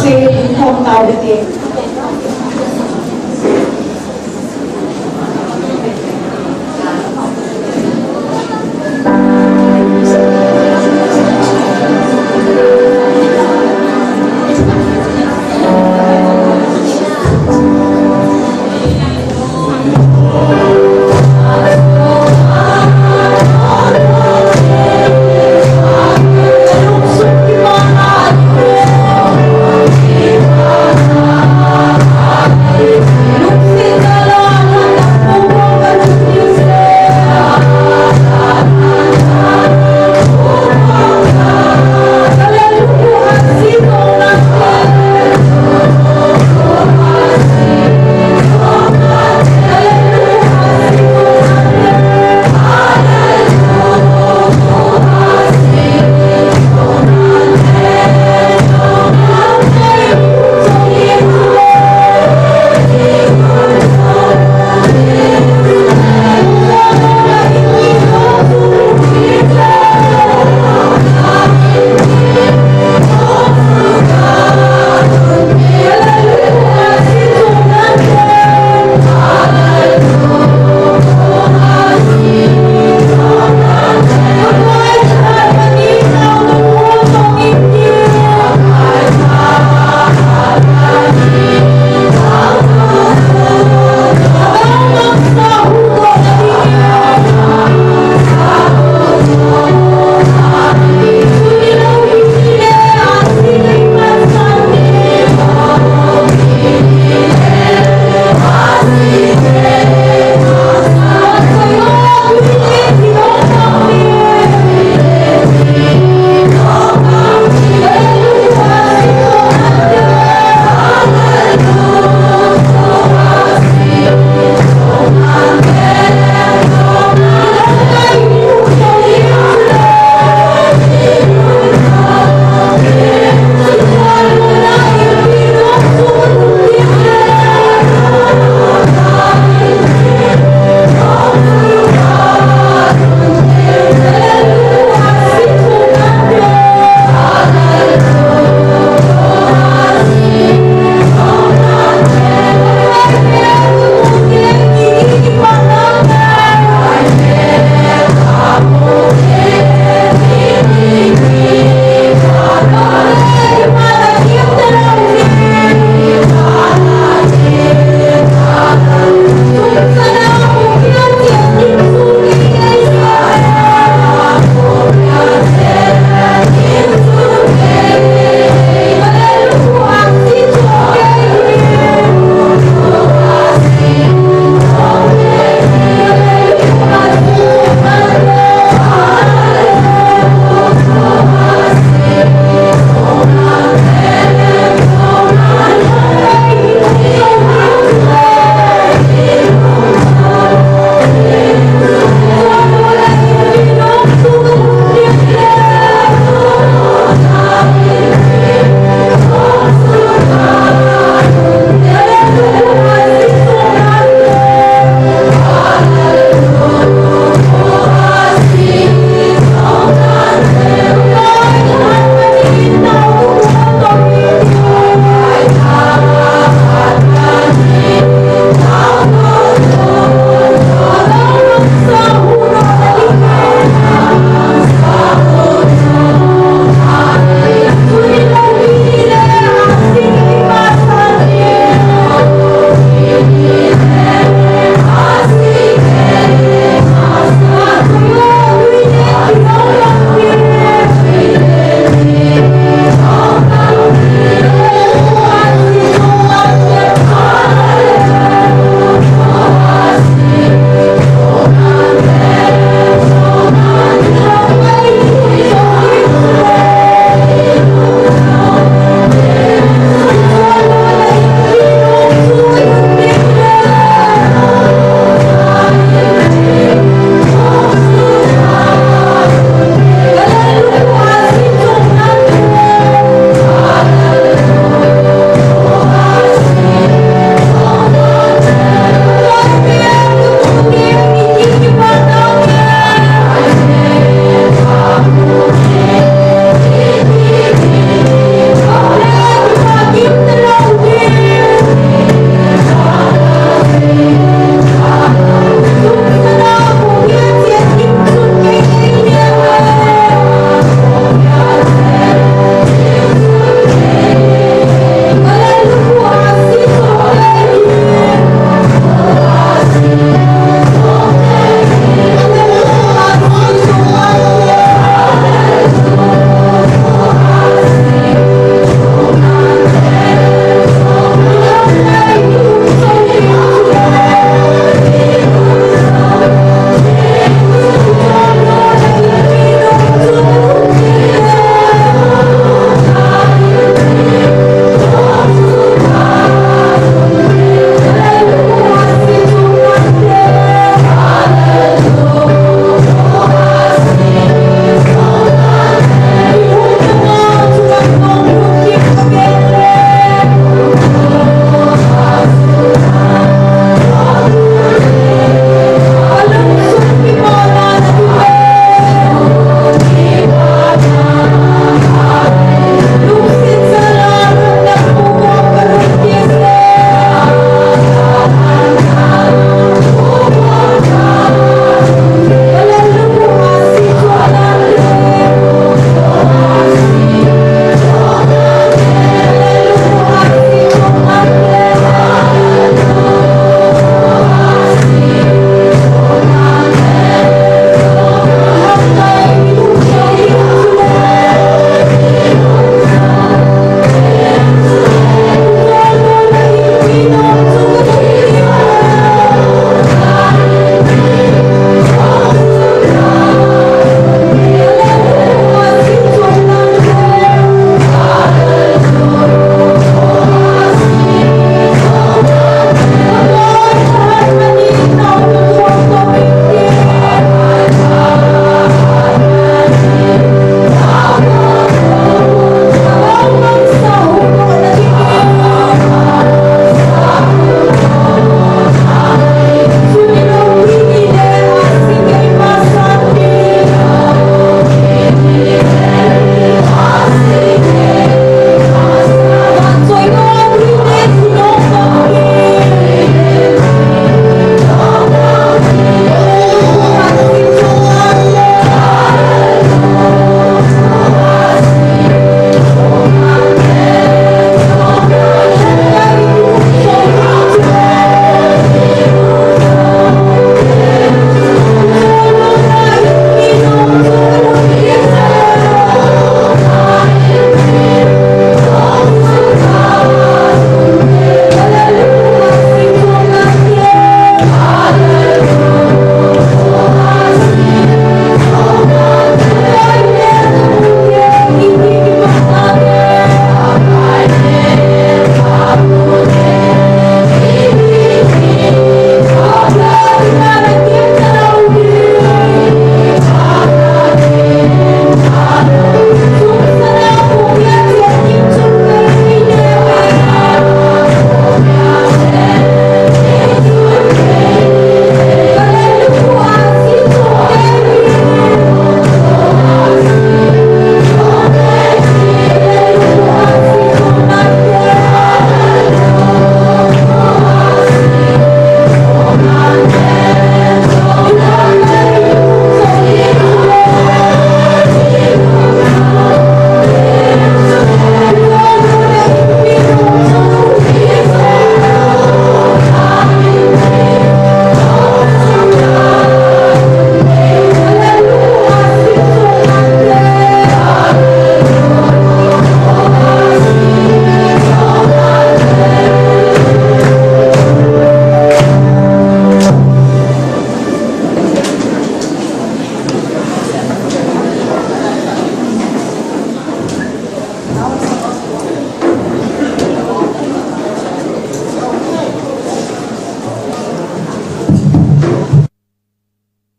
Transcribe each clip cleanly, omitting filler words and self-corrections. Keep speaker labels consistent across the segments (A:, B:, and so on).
A: si không tàu được tiền.
B: Hãy subscribe cho kênh Ghiền Mì Gõ để không bỏ lỡ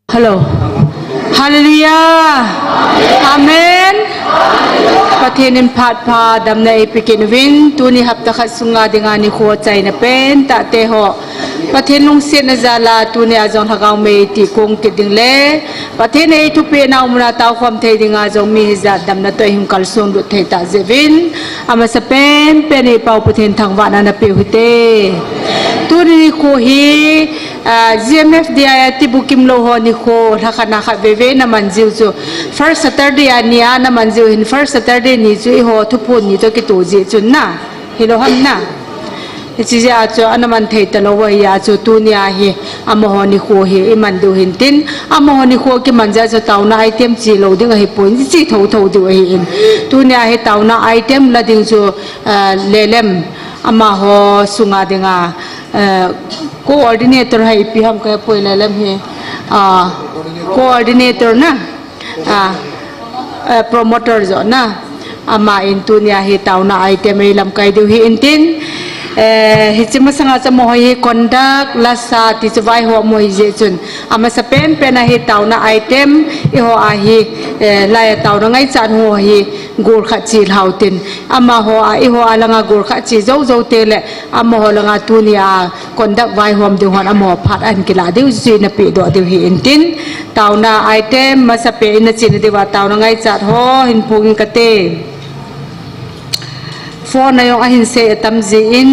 B: Hello. Hallelujah. Amen. Pathenin phat pha damna epikin win tuni hapta khat sunga dingani kho chai na pen ta te ho pathen lung se na zala tuni azong hagaw me ti kong ti ding le pathen ei tu pe na umra taw khom thei dinga jong mi za damna to him kal sung du thei ta zevin ama sa pen pen ei pau pathen thang wa na pe hute tuni ko hi GMF dia ti bukim lo ho ni ko thakana kha veve na manjiu chu first Saturday ania na manjiu in first Saturday ni chu ho thupun ni to ki tu ji chun na hilo ham na chi ja chu anaman thei ta lo wa ya chu tu nia hi amoho ni ko hi iman du hin tin amoho ni ko ki manja chu tauna item chi lo ding hi point chi tho tho du hi in tu nia hi tauna item la ding chu lelem ama ho sunga dinga coordinator hai pi ham ka poila lam he coordinator na promoter zo na ama in tunia hi tauna item ei lam kai du hi intin hi chima sanga cha mo hi conduct la sa ti chwai ho mo je chun ama sa pen pen a hi tauna item i ho a hi la ya tauna ngai chan ho hi gur kha chi hautin ama ho a i ho alanga gur kha chi zo zo te le ama ho langa tunia conduct vai hom de hon amo phat an kila de ji na pe do de hi intin tauna item ma sa pe in chin de wa tauna ngai chat ho hin phung ka te phone na yung ahin se tam ji in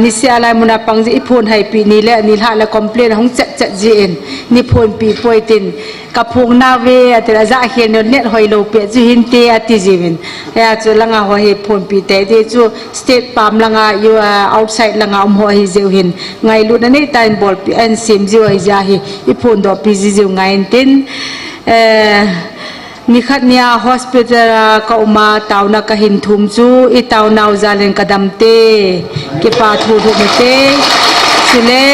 B: ni se alai muna pang ji phone hai pi ni le ni la complain hong chat chat ji in ni phone pi poitin ka phung na ve atira za hen net hoi lo pe ji hin te ati jivin ya chu langa ho he phone pi te de chu state pam langa you outside langa ho hi jeu hin ngai lu na nei time ball pi an sim ji hi ja hi I phone do pi ji jeu ngai tin nikhatnia hospital ka uma tauna ka hin thum chu I taunau zalen kadam te ke pa thu thu te chule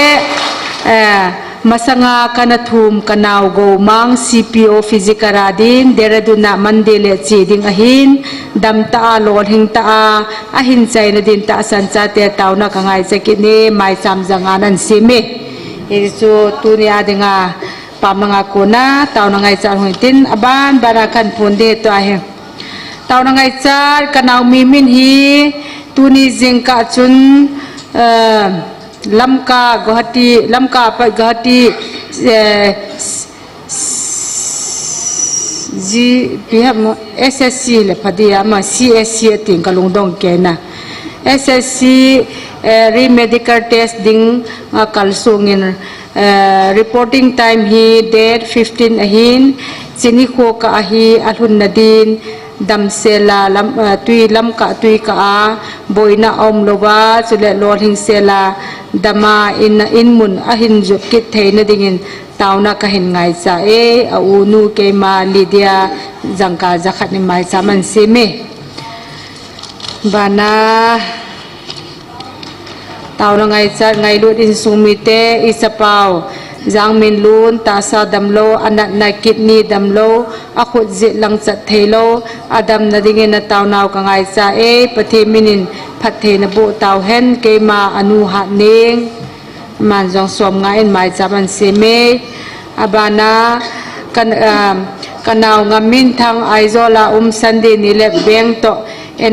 B: masanga kana thum kanau go mang CPO physicala din deraduna mandele chi ding ahin damta lol hingta ahin chaina din ta sancha te tauna ka ngai chekine mai sam janganan sime isu tunia dinga pamanga kona tauna ngai char hoitin aban barakan phonde to ahe tauna ngai char kanau mi min hi tuni jingka chun lamka pa Guwahati ji piham SSC le phadia ma CSC ting kalungdong kena SSC re-medical test ding kalsungin reporting time hi date 15 ahin chini kho ka ahi alhun nadin damsela lam tui lam ka tui ka a boina om loba chule lor hing sela dama in mun ahin jut kit theina dingin tauna ka hin ngai cha e a unu ke ma lidia jangka jakhat ni mai chaman seme bana tauna ngai cha ngai lut in sumite isapau jangmin lun tasa damlo anat na kidney damlo akhut ji lang chat thelo adam na dingin na tawnau ka ngai cha e pathi minin phathe na bu taw hen ke ma anu ha ning man jong som ngai mai chaman seme abana kan kanau ngamin thang aizola sande ni le beng to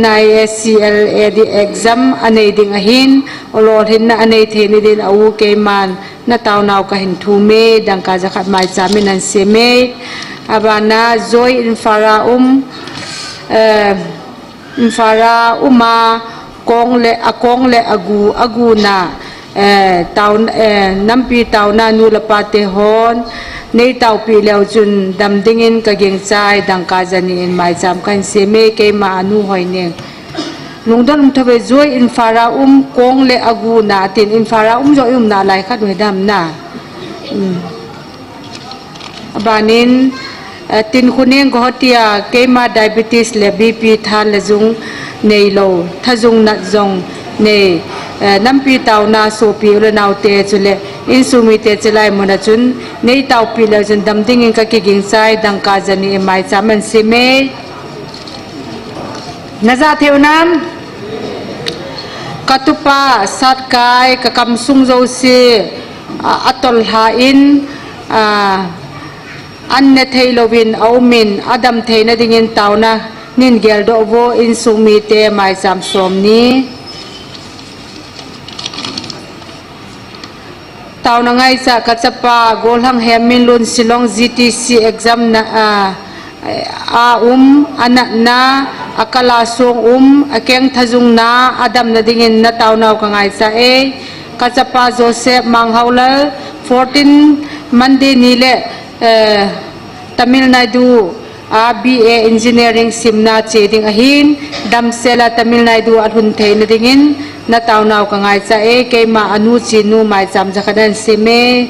B: NISCLAD exam anei ding ahin olor hin na anei theni din au ke man na tawnau ka hin thume dangka jakhat mai chamin an seme abana joy infara uma kong le agu na taun nampi tauna nu lapate hon nei tau pi leo chun dam dingin ka geng chai dangka jani in mai cham kan seme ke ma anu hoine lungdon thabe joy infara kong le agu na tin infara jo na lai khat we dam na abanin tin khuneng Guwahatiya ke ma diabetes le BP than le jung nei lo thajung na jong nei nampi tauna so pi le naute chule insumi te chelai mona chun nei tau pi le jun dam ding in ka ki ging sai dangka jani mai chaman sime naza theunam katupa satkai ka kam sung zo si atol ha in an ne thei lovin aumin adam thei na dingin tauna nin gel do vo in sumi te mai sam som ni tauna ngai sa kachapa golhang hemin lun silong GTC exam na anak na akala song akeng thajung na adam na dingin na tauna ka ngai sa kachapa Joseph Manghaulal 14 Monday nile Tamil Nadu BA Engineering Simna cheding ahin damsela Tamil Nadu alhun thei na dingin na taunau ka ngai cha ke ma anu chinu mai cham jakadan seme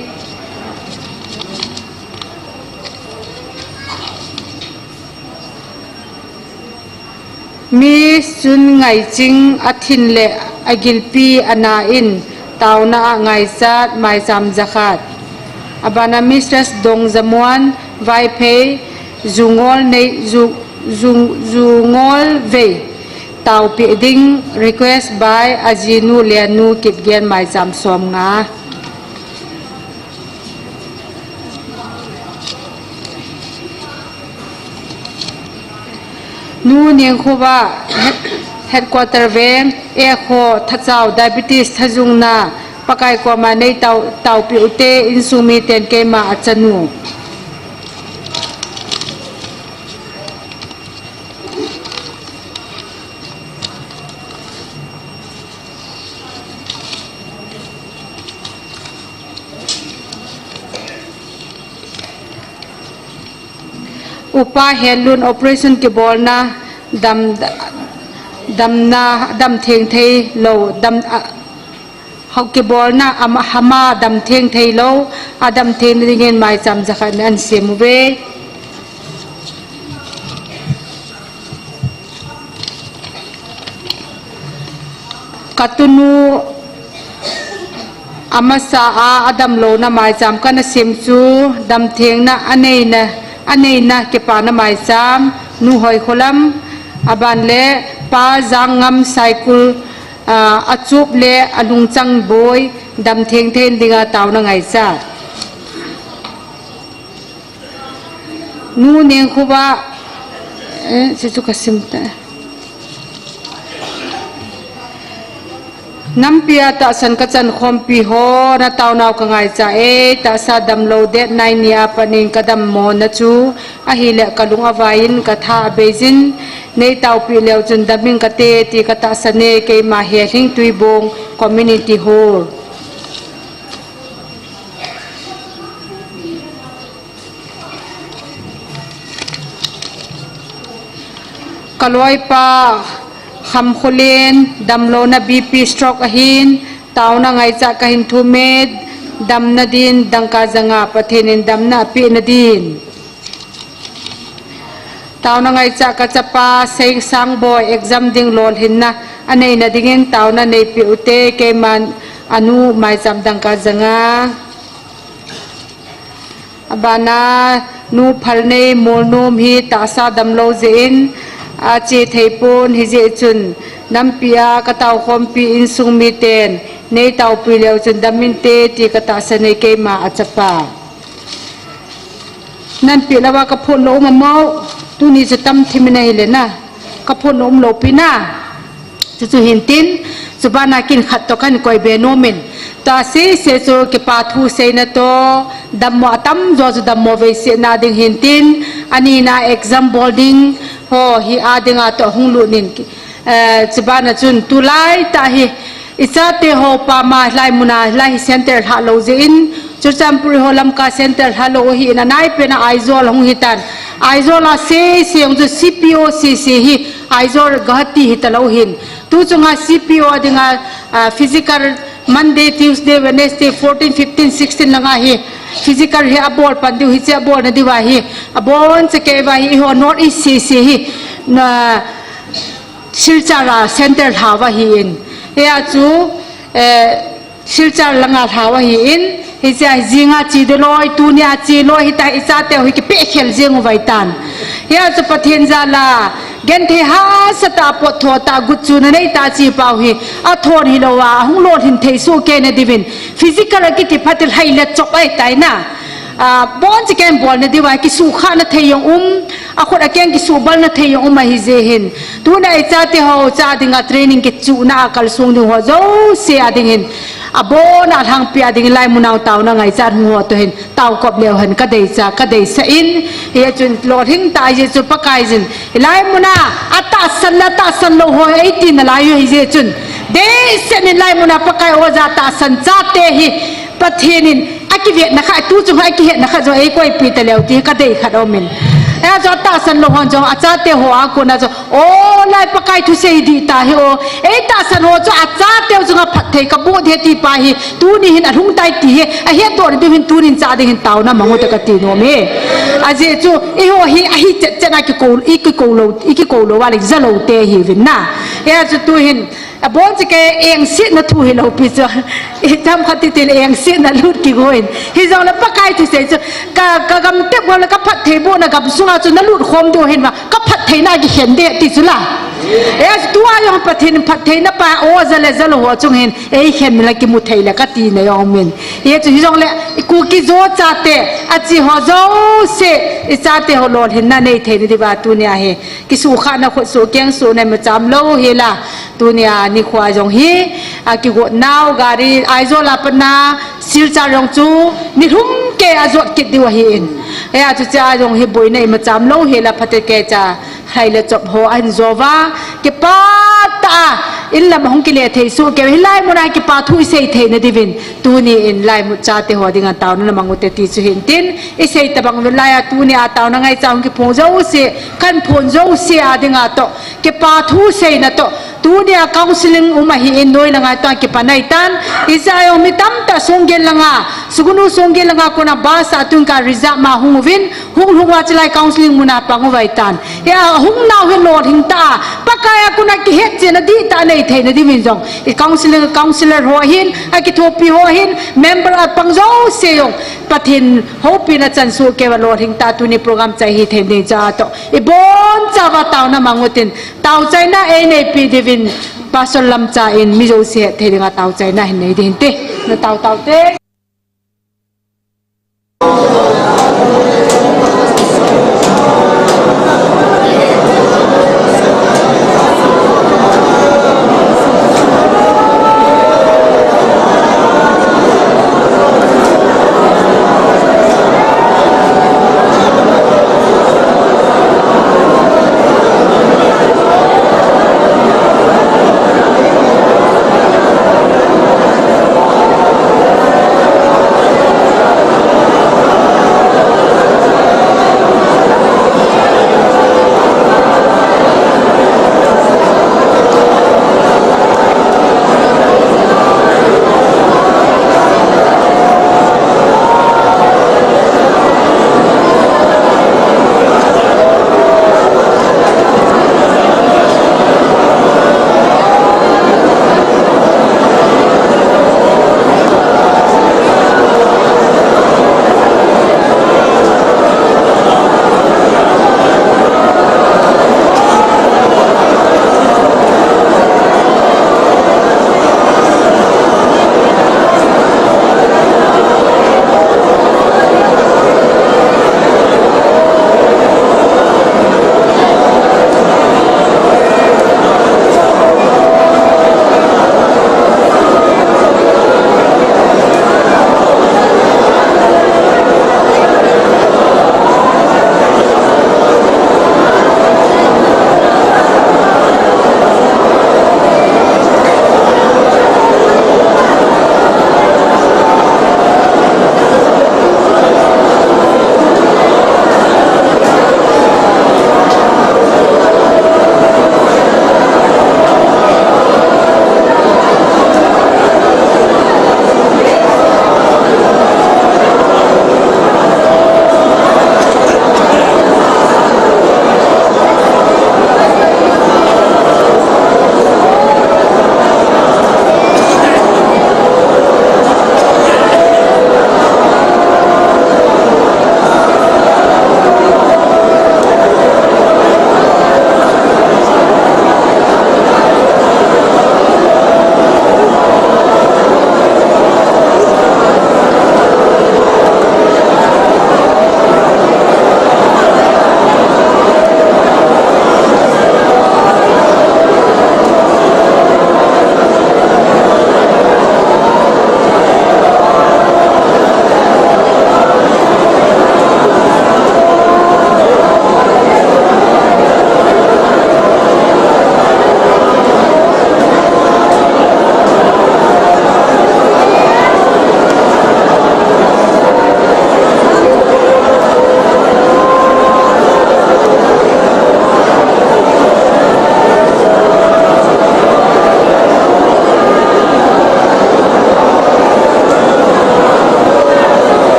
B: mi sun ngai ching athin le agilpi ana in tauna ngai chat mai cham jakat abana mistress dong jamuan vai phe zungol nei zungol ve tau pi ding request by ajinu lianu kitgen mai cham som nga nu niang khowa headquarter veng kho thachau diabetes thajung na pakai ko ma nei tau pi ute insumi ten ke ma achanu upa helun operation ke bolna dam theng thei lo dam hau ke bolna hama dam theng thei lo adam theng ringen mai cham jakhan an semuwe katunu amasa adam lo na mai cham kana semchu dam theng na anei na ke pa na mai cham nu hoi kholam aban le pa zangam cycle achup le alung chang boy dam theng then dinga taw na ngai cha nu neng khuwa chu kasim ta nampia ta san ka chan khom pi ho na taw naw ka ngai cha ta sa dam lo de nai nia paning kadam mo na chu a hi le kalung awain ka tha beijin nei taw pi leo chun daming ka te ti ka ta sane ke ma he hing tui bong community hall kaloi pa kham kholen damlo na BP stroke ahin tauna ngai cha ka hin thu med dam na din dangka janga pathenin dam na pi na din tauna ngai cha ka chapa sei sang boy exam ding lol hin na anei na dingin tauna nei pi ute ke man anu mai cham dangka janga abana nu phalne molnom hi ta sa damlo jein achi theipon hije chun nampia katau khompi insung miten nei tau pi leo chun damin te ti kata sane ke ma achapa nan pi lawa ka phon lo ma mau tu ni chu tam thimina ile na ka phon om lo pi na chu hintin subana kin khat to kan koi be no men ta se chu ke pa thu se na to dammo tam jo chu dammo ve se na ding hintin ani na exam boarding ho hi adinga to hunglu nin chibana chun tulai ta hi ichate ho pa ma lai muna lai center ha lo je in chuchampur ho lamka center ha lo hi na nai pe na aizol hung hitan aizola se seong ju CPO CC hi aizol gahati hi talo hin tu chunga CPO adinga physical Monday Tuesday Wednesday 14 15 16 langa hi physical he abol pandu hi che abol na diwa hi abon che ke wa hi ho not is CC hi na silchara center hawa hi in ya chu silchar langa hawa hi in hi cha jinga chi de loi tu nya chi loi hi ta isa te hi ke pe khel jeng wai tan ya chu pathen jala gen the ha sata po tho ta guchu na nei ta chi pau hi a thon hi lowa hung lot hin thei su ke na divin physical ki ti phatil hai la chok ai tai na บอนจะแกนบอลเนี่ยดีว่ากิสุขานะเทียงอาคนอาแกงกิสุบอลนะเทียงมาฮิเจหินตัวนั้นไอ้จ่าที่เขาจ่าดิ่งเทรนนิ่งกิจูน่าอักลส่งดิ่งหัวเจ้าเสียดิ่งหินบอนอาทางเปียดิ่งไล่มุนเอาเต่านั่งไอ้จ่าหัวตัวหินเต่ากบเลี้ยวหินก็ได้จ่าก็ได้เสียอินเฮียจุนหลอดหินตายจุนปะกายจุนไล่มุนาอัตตาสันโลหัวไอ้ตินไล่อยู่เฮียจุนเดเสนินไล่มุนาปะกายโอจาตาสันจ่าเตหิประเทศนินอากิเวทนะคะตู้จงอากิเวทนะคะจงไอ้ก้อยปีแต่แล้วที่ก็ได้ขัดเอามินไอ้จอตาสันโลหันจงอาจารย์เตหัวกูนะจงโอ้ไล่ปากไก่ทุเสดีตาฮิโอไอ้ตาสันโหจงอาจารย์เตวจงผัดเทกบูเทตีปาฮิตู้นี่หินทุ่งไตตีฮิไอ้เฮียตัวนี้หินตู้นินจ่าได้หินเต่านะมังหัวตะกตีโนเมอาเจจูไอ้หัวฮิไอ้ฮิเจนักกิโกโลว่าลิจะโลเตฮิวินนะไอ้จูตู้หินบอนจะแกเองสินะทุยเราพิจารณาทำขัดติดเองสินะลุดกี่คนฮิจงแล้วปะไก่ทุเสจกำเต็บว่าแล้วก็พัดเทบุนะกับสุราจนนั่นลุดคมดูเห็นว่าก็พัดเทน่าจะเห็นเด็ดติดสุราตัวยังพัดเทน่ะป่าโอ้จะเลยจะหลัวจงเห็นเห็นมันละกิมุทัยแล้วก็ตีในยอมมินจะฮิจงแล้วกูกิโจจ่าเตะอาจิฮอโจเสจ่าเตะฮอลอดเห็นนั่นในเทนดีบาตัวเนี่ยเฮกิสุขานะคนสุเกียงสุในมันจำเล่าเฮล่ะตัวเนี่ยนี่ควาจงฮีกิโกนาวการีไอโซลาปนาซิลจารองจูนี่ทุ่มเกอจดกิดดีวะเห็นอาจุจ้าจงฮีบอยในมันจำเล่าเฮล่ะพัดเกจ้าให้ละจบหัวอันโซวาเก็บปาตาอินละมหงกิเลเทสุเก็บให้ไล่มุนายเก็บปาทุยเสยเทนดิวินตัวนี้อินไล่มุจ้าเตหัวดิ่งตาวนั่นมังอุเตติสุเห็นตินอิเสยตะบังเวลาตัวนี้ตาวนั่งไงจ้าองค์พงเจ้าเสกันพงเจ้าเสียดิ่งโตเก็บปาทุเสยนะโตตัวนี้คาวสิลิงอุมาฮิอินโดยละไงตัวเก็บปานายตันอิสายอมิตัมตาสงเกลละไงสุกุนุสงเกลละไงคนน่ะบาสอาตุนการริซามาหงวินหงว่าจะไล่คาวสิลิงมุนาปังไว้ตันหงน่าเห็นโลดหิงตาปากายกูนักเฮ็ดเจนดีตาในเทนดีมินจงคาวสิลร์หัวหินอากิทอปีหัวหินเมมเบอร์ปังโจเสียงปะทินฮอปีนัจันสูเกวโลดหิงตาตุนีโปรแกรมใจฮิเทนดีจ้าโตบอนจ้าวตาวนะมังอุตินตาวใจนะในปีดิวินปาสลัมจาอินมิโจเสียเทดิงาตาวใจนะเห็นในดินเตนะตาวเต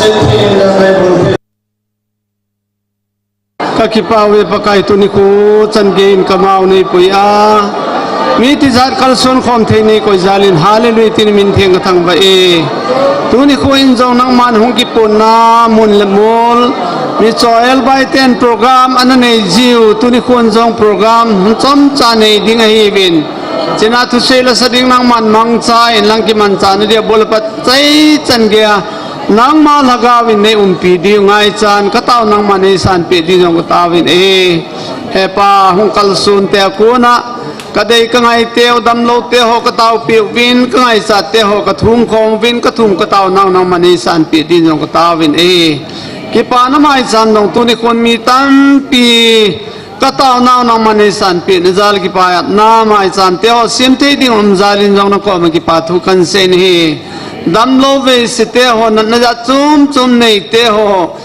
C: in the Bible. Kakipawe pakai tuniku canggein kamau ni puya. Miti zat kalson khom theni ko zalin hallelujah tin min theng thang ba e. Tuniku injong nang man hong ki ponna mun lemol. Mi choel by 10 program anane jiu tuniku injong program chom cha nei ding a hi bin. China tu sela sading nang man mang cha in lang ki man cha ne dia bol pat chai chan gya nang ma lagawin ne umpi di ngai chan ka taw nang man ei san pe di jong ka tawin e he pa hung kal sun te ku na ka dei ka ngai teo dam lo te ho ka taw pi win ka ngai sa te ho ka thum khom win ka thum ka taw nang nang man ei san pe di jong ka tawin e ki pa na mai chan dong tu ni kon mi tan pi kataw naw nang mani san pi ni zal ki pa na mai chan te ho sim te ding zalin jong na ko ma ki pa thu kan sen hi dam lo ve se te ho na ja chum nei te ho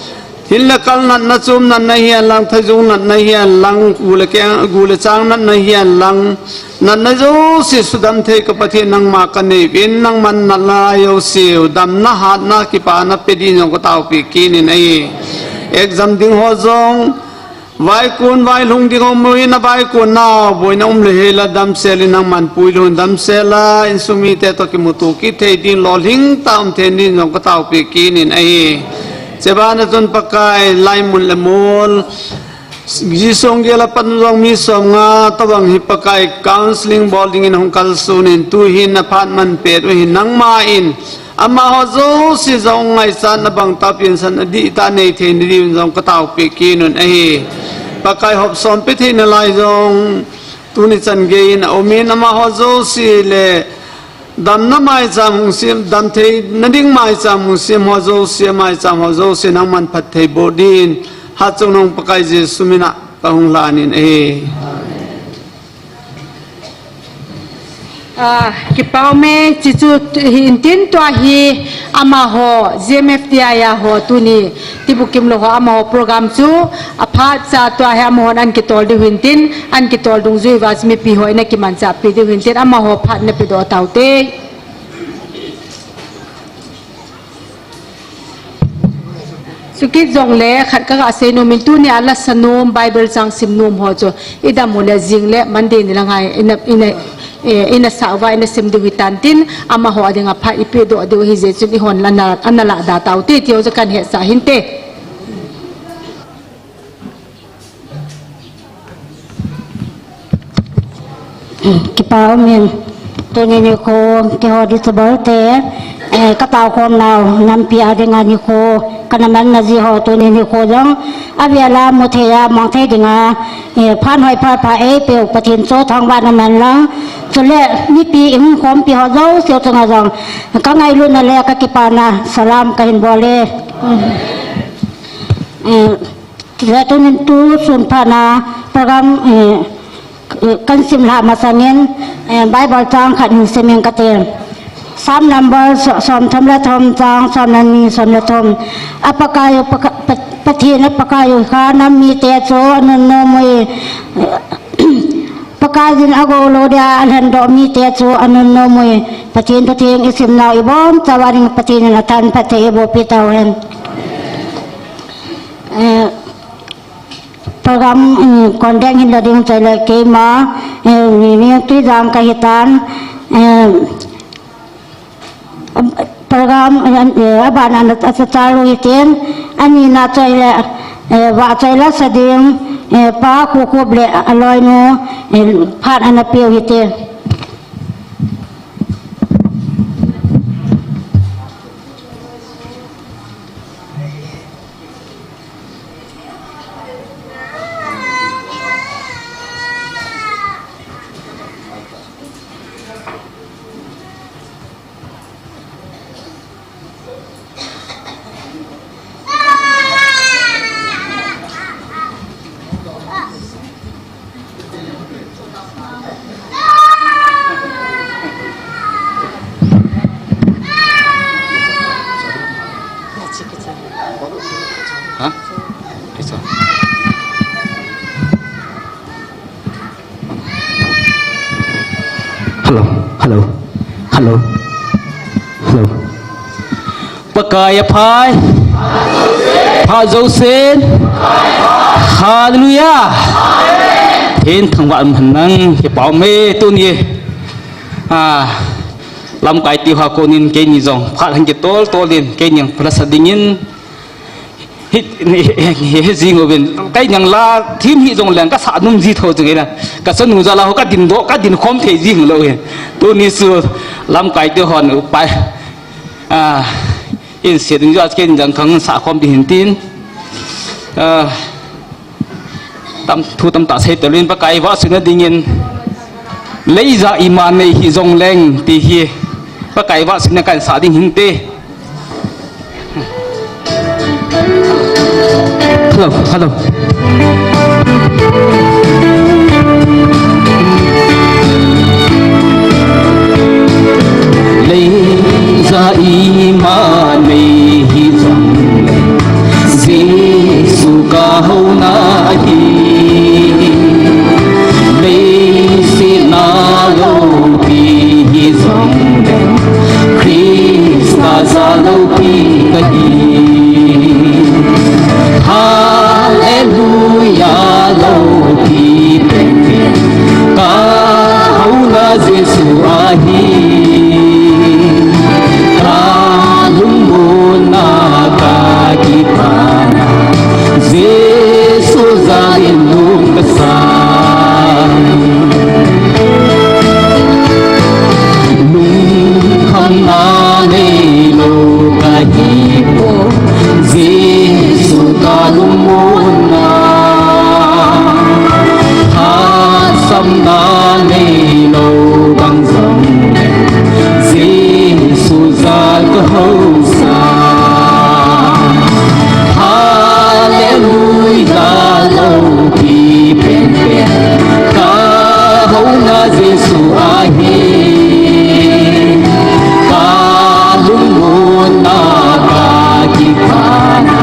C: hin la kal na chum na hian lang thajung na hian lang gule ke gule chang na hian lang na jo si sudam the ka pathe nang ma ka nei bin nang man na la yo siu dam na hat na ki pa na pe di jong ko taw pi ki ni nei exam ding ho jong vai kun vai lung ding omui na vai kun na boi na le hela dam sel nang man pui lun dam sela in sumi te to ki mutu ki the din lo ling tam the nin jong ka taw pi ki nin ai sebana ton pakai lai mun le mol gisong gela pan jong mi som nga tawang hi pakai counseling boarding in hong kal sunin tu hin na phan man pe ru hin nang ma in ama ho zo si zong ngai san na bang tapin san di ta nei the ni jong ka taw pi ki nun ai pakai hop som pe the na lai jong tu ni chan ge in omin ama ho zo si le dam na mai cham sim dam the nading mai cham sim ho zo si mai cham ho zo si nang man phat thei bodin ha chung nong pakai je sumina ka hung lanin e
B: ki pau me chi chu hin tin to hi ama ho GMFTI ya ho tuni tibukim lo ho ama ho program chu apha cha to ha mo an ki tol di hin tin an ki tol dung zui was mi pi ho na ki man cha pi di hin tin ama ho phat na pi do taute sukit jong le khat ka ase no min tu ni ala sanum bible sang sim num ho cho ida mo le jing le mande ni la ngai ina sawa ina sim du hitantin ama ho adinga pha ipe do de hi je chuni hon lana anala da tauti tio ja kan he sa hinte
D: ki pao min to ni ko ke ho di to te ka tao ko naw nam pi adinga ni ko kanaman na ji ho to ni ko jong aviala mo the ya mong the dinga phan hoi pha pha e pe patin so thang ba na man la so le ni pi im khom pi ho zo sio tanga jong ka ngai lu na le ka ki pa na salam ka hin bole le to ni tu sun pha na program kan sim la masanin bible chang khat hin semeng ka te sam number som tham la thom chang som nan mi som la thom apakayo pathi na pakayo kha nam mi te cho anon no moi pakajin ago lo dia alhan do mi te cho anon no moi pathin to thing isim naw ibom chawaring pathin na tan pathe bo pitawen program kondeng hin lading chale ke ma ni tu jam ka hitan program abana na sa charu itin ani na chale wa chale sadim pa ku ku ble aloi no phat ana piu itin
E: Hello. Pakaya phai Pak Josen Hallelujah Thiên thằng bạn mình năng cái bảo mê tu nhỉ làm cái tiêu hoa cô nên cái gì dòng phát hành cái to lên cái những prasadingin hít gì ngồi bên cái những là thiên hít dòng lên các xã nông gì thôi chứ là các sân nông gia là họ các đình độ các đình không thể gì lâu hết tôi nên xưa làm cái tiêu hoa nữa bài in sẽ đứng ra cái những kháng xã không thì hiện tin tâm thu tâm tạ sẽ trở lên bắt cái vợ sự nó đình lấy ra iman này hi dòng lên thì hi bắt cái vợ sự nó cảnh xã đình hình tê hello lấy ra iman này hi dòng lên Giêsu cao na hi lấy xin na lâu hi dòng lên Christa ra lâu cái hi Hallelujah lâu thì bên bên ca hậu na Giêsu ahi ca lung buồn na ca kita Giêsu ra đến lung besar lung kham na nei lo ka hi po Giêsu ca lung buồn na ha sam na nei lo bang dòng Giêsu ra cái hậu sa Hallelujah lâu thì bên bên ca hậu na Giêsu ahi ca lung buồn na ca kita na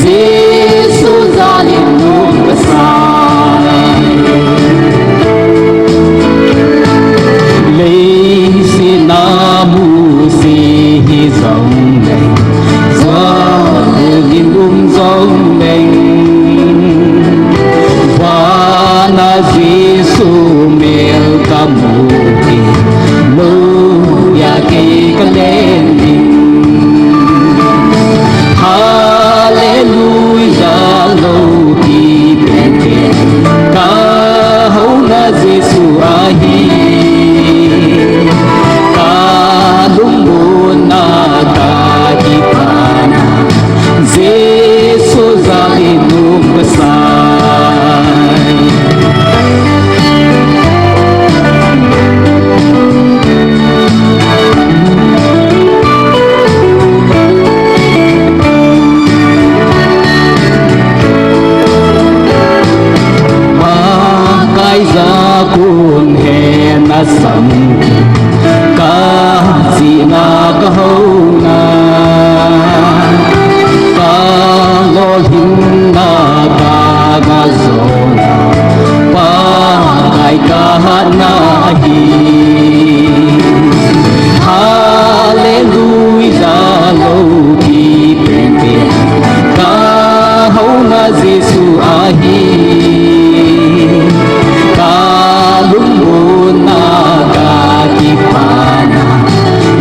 E: Giêsu ra đến lung besar lấy xin namu si dòng lên do linh dòng lên và na Giêsu mel kamu ki lu ya ki kalen Hallelujah lâu thì bên bên ca hậu na Giêsu ahi ca lung buồn na ca kita na Giêsu ra đến lung besar Makai za kun he na sam ka si na ka ho na ka lo hin na ka ga zo na pa kai ka na hi Hallelujah lo ki bên bên ka ho na Giêsu ahi ka lung buồn na ka kita na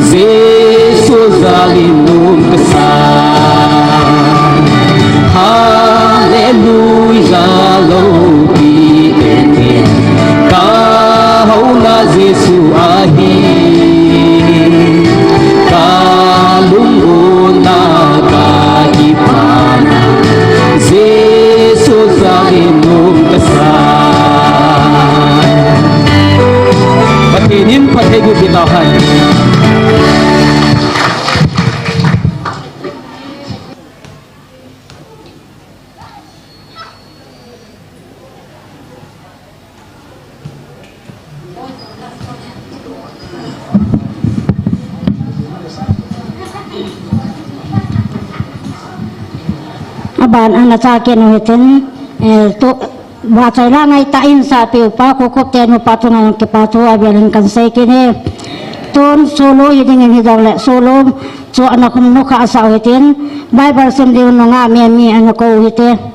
E: Giêsu ra đến lung besar Hallelujah lâu thì bên bên ca hậu na Giêsu ahi ka lung buồn na ka kita na Giêsu ra đến lung besar Patinin pategu bitahan
D: Aban ana sakin hitin to Wacay lang ay tain sa piupa, kukuptian mo patungan ng kipatu, abiyaling kansay kini. ton solo hiding hidang le solo so anak kumno ka asa hitin Bible sem di nga mi anak ko hitin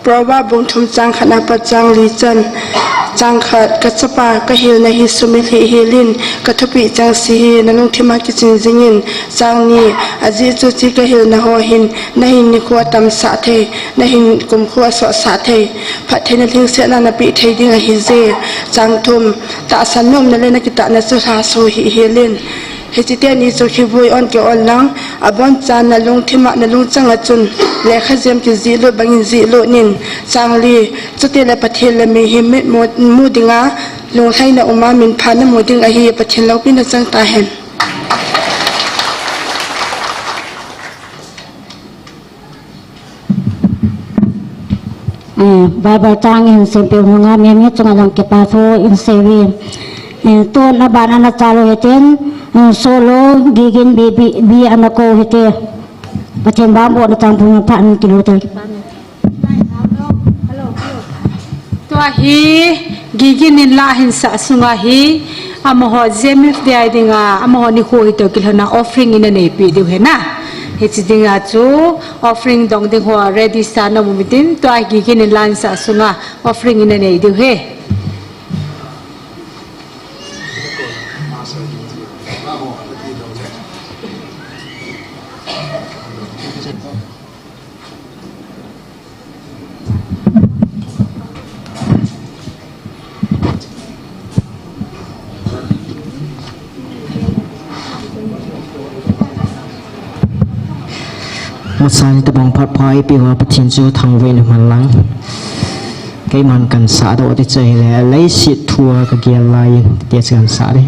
A: เพราะว่าบุญทุมจังขณะประจังลีจันจังขัดกัจจปากะเฮลในฮิสุมิลิเฮลินกะทปิจังสีเฮนลุงทิมากิจินจิงินจังนี้อาจิจุจิกะเฮลนะฮอหินนะหินนิคัวตัมสะเทนะหินกุมคัวสอสะเทพัทเทนลิงเสนานะปิเทดิงะฮิเซจังทุมตะสันนุมนะเลนะกิตะนะสุทาโซฮิเฮลินเฮจิเตนีโซคิบุยออนเกออนลังอบอนจานนะลุงทิมะนะลุงจังอะจุนเลขะเจมกิจิโลบังอินจิโลนินจังลีจุเตละปะเทละมีหิมิมูดิงาลุงให้นะอุมามินพานะมูดิงอะฮีปะเทลาปินะจังตาเห็น
D: Bible tang in simple nga mi tunga lang kipaso in sevi to na bana na chalo heten solo gigin bi anako hete pachen bambo na tang punya pa ni kilo tay
B: to hi gigin in la hin sa sunga hi amoho zemif de ai dinga amoho ni ho hito kilhana offering in ne pi de hena hechidinga chu offering dong ding ho ready sa na mumitin to ai gigin in lan sa sunga offering in ne de he
F: một sáng ta bong phát phai bị hoa bắt thiên chúa thằng về được mặt lăng cái màn cần xả độ để chơi là lấy xịt thua cái kia lại để cần xả đi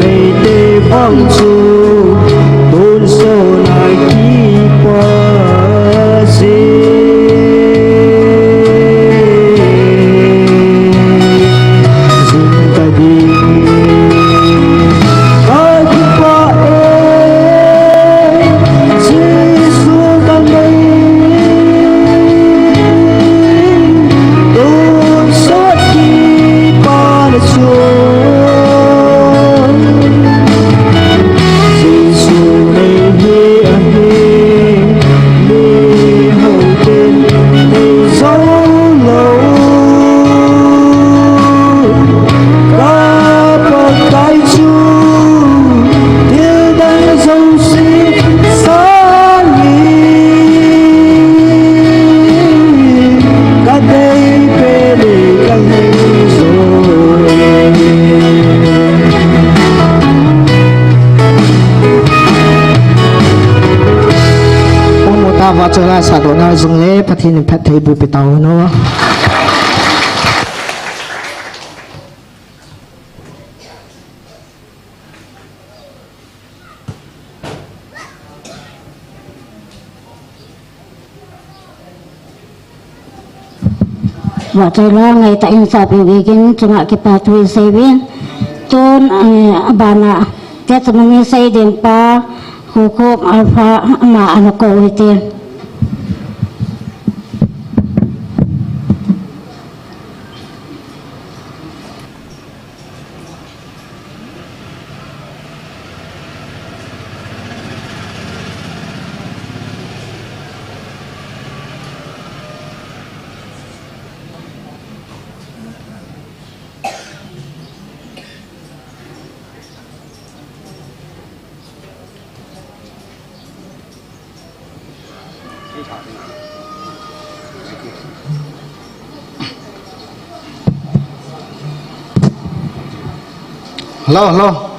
F: này tê phong chu tôn số lại kỳ qua gì và trở lại xã hội nào dùng lễ phát hiện phát thấy bùi bị tàu nó
D: và trời lo ngày tại hiện sạp những cái chúng ta cái patui xây viên tôn bana cái tụi mình xây đến pa hukum alfa ma anak kau itu
C: Hello.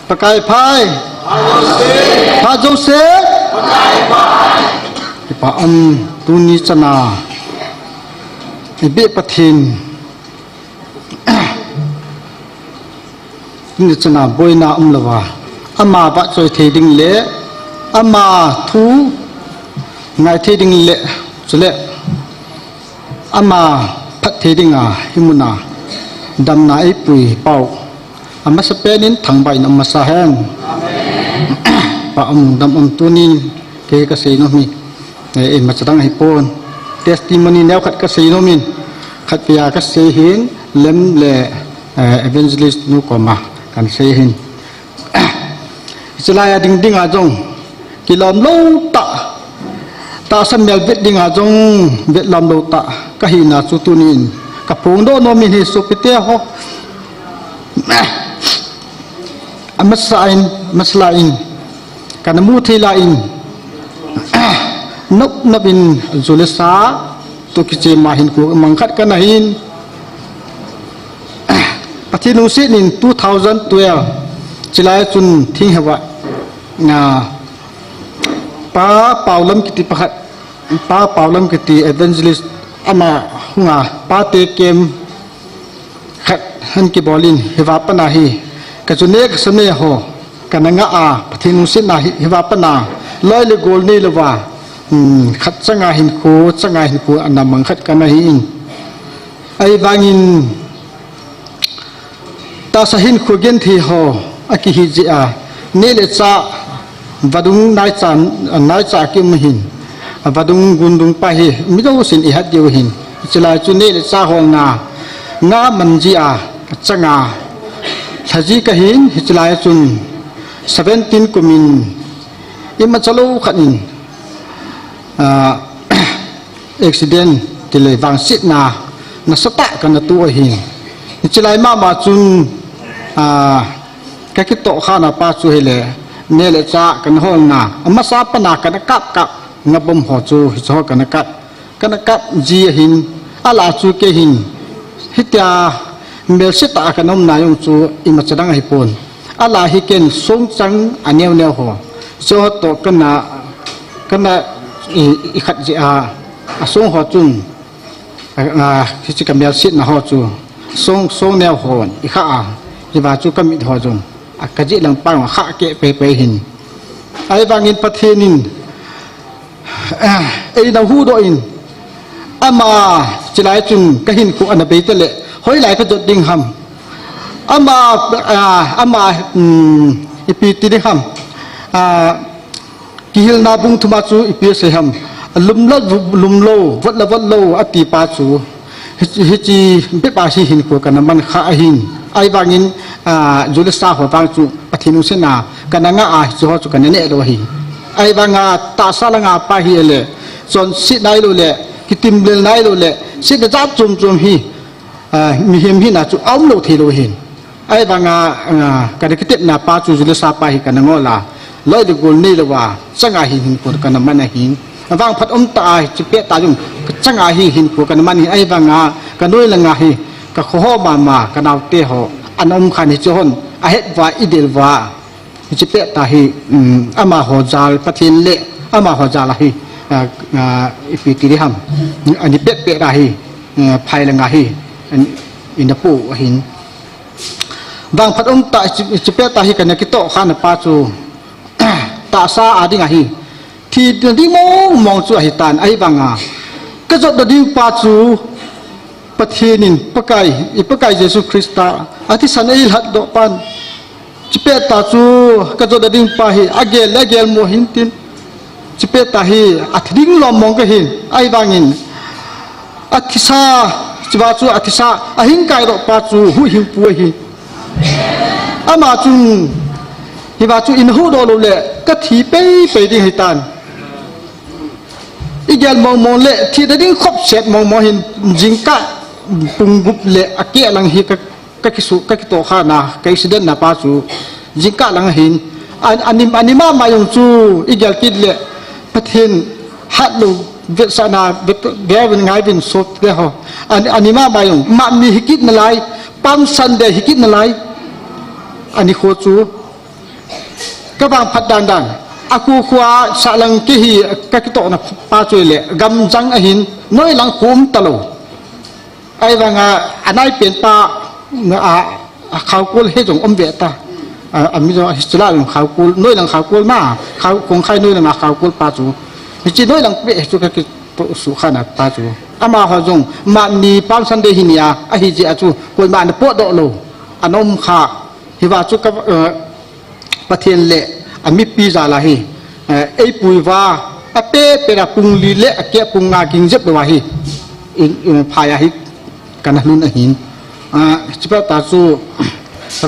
C: Pakai pai. Pak Joseph. Pak Tuni Chana. Ibe Pathin. Tuni Chana Boyna Lawa. Ama Pak Choi Theding Le. Ama Thu. Ngai Theding Le. Sule. Ama thế đi ngà himuna đam nai pui pau amma sapenin thangbai nam masa hen pa dam tunin ke ka sei no mi e machadang hipon testimony neu khat ka sei no min khat pia ka sei hin lem le evangelist nu koma kan sei hin selaya ding ding a jong kilom lo ta san mel vet ding a jong vet lam lo ta kahina chutunin kapung do no min hi supite ho maslain kana mu thilain nop in zulesa to kiche mahin ku mangkhat kana hin pathinu sin 2012 chilai chun thing hawa nga pa paulam kiti pakhat pa paulam kiti evangelist ama hunga pa te kem khat han ki bolin hiwa pana hi ka chune ka same ho kananga a pathinu sin na hiwa pana loi le gol ni lewa khat changa hin khu anamang khat kana hi in ai bangin ta sahin khu gen thi ho aki hi ji a ne le cha vadung nai cha kim hin vadung gundung pa hi mido sin i hat dio hin chila chu ne le cha hol nga manji a changa thaji ka hin chila chun 17 kumin ima chalo khanin accident tile wang sit na sata kana tu hin chilai ma chun ka ki to khana pa chu hele nele cha kan hol na amma sa pana kana kap ngabom ho chu ho kana kap ji hin ala chu ke hin hitya mel sita kanom na yung chu ima chadang hi pon ala hi ken song chang aneu ho so to kana i khat ji a song ho chun hi chi ka mel sit na ho chu
G: song neo hon I kha ji ba chu kamit ho jong akaji lang pang kha ke pe hin ai bangin pathenin ei na hu do in ama chilai chung ka hin ku ana be tele hoi lai ka jot ding ham ama ipi ti ding ham kihil na bung thuma chu ipi se ham lum lo vat lo ati pa chu hichi be pa si hin ko kana man kha hin ai bangin julisa ho bang chu pathinu se na kana nga chu ho chu kana ne do hi ai banga ta sala nga pa hi le son sit nai lo le kitim le nai lo le sit da chum hi mi hem hi na chu aum lo thi lo hin ai banga kada kitep na pa chu julisa pa hi kana ngola loi de gol ni lo wa changa hi hin ko kana man hin wang phat ta chi pe ta jung changa hi hin ko kana man hi ai banga kanoi la nga hi ka kho ma kanaw te ho anom khan hi chon a het wa idel wa chi pe ta hi ama ho jal pathin le ama ho jal hi ipi ti ham ani pe ra hi phai la nga hi in the pu hin bang phat ta chi pe ta hi kana ki to khan pa chu ta sa adi nga hi thì đi mong chu hi tan ai banga ka jot da ding pa chu pathinin pakai Jesus Christa ati san ei hat do pan chipe ta chu ka jot da ding pa hi agel mo hin tin chipe ta hi athing lom mong ka hin ai bangin athisa chiba chu athisa ahin kai ro pa chu hu hin pu hi ama chung hi ba chu in hu do lo le ka thi pe ding hi tan igel mong le thi da ding khop set mong hin jingka pungup le ake lang hi ka kisu ka to kha na ka accident na pa chu jingka lang hin anima ma yong chu igel kid le pathin hat lu vet sana vet gavin ngai bin sop de ho anima ma yong ma mi hikit na lai pam sunday hikit na lai ani kho chu ka bang phat dan aku khwa salang ki hi ka ki to na pa choi le gam jang a hin noi lang kum talo ai wanga anai pen pa a khau kul he jong om ve ta ami jo histla lang khau kul noi lang khau kul ma khau kong khai noi lang khau kul pa chu chi noi lang pe chu ka ki to su khana pa chu ama ha jong ma ni pam san de hinia a hi ji a chu kul ma na po do lo anom kha hi wa chu ka pathian le ami pi za la hi ei pui wa a pe ra pung li le a ke pung nga king jep wa hi in phaya hi kana nun a hin chipa ta chu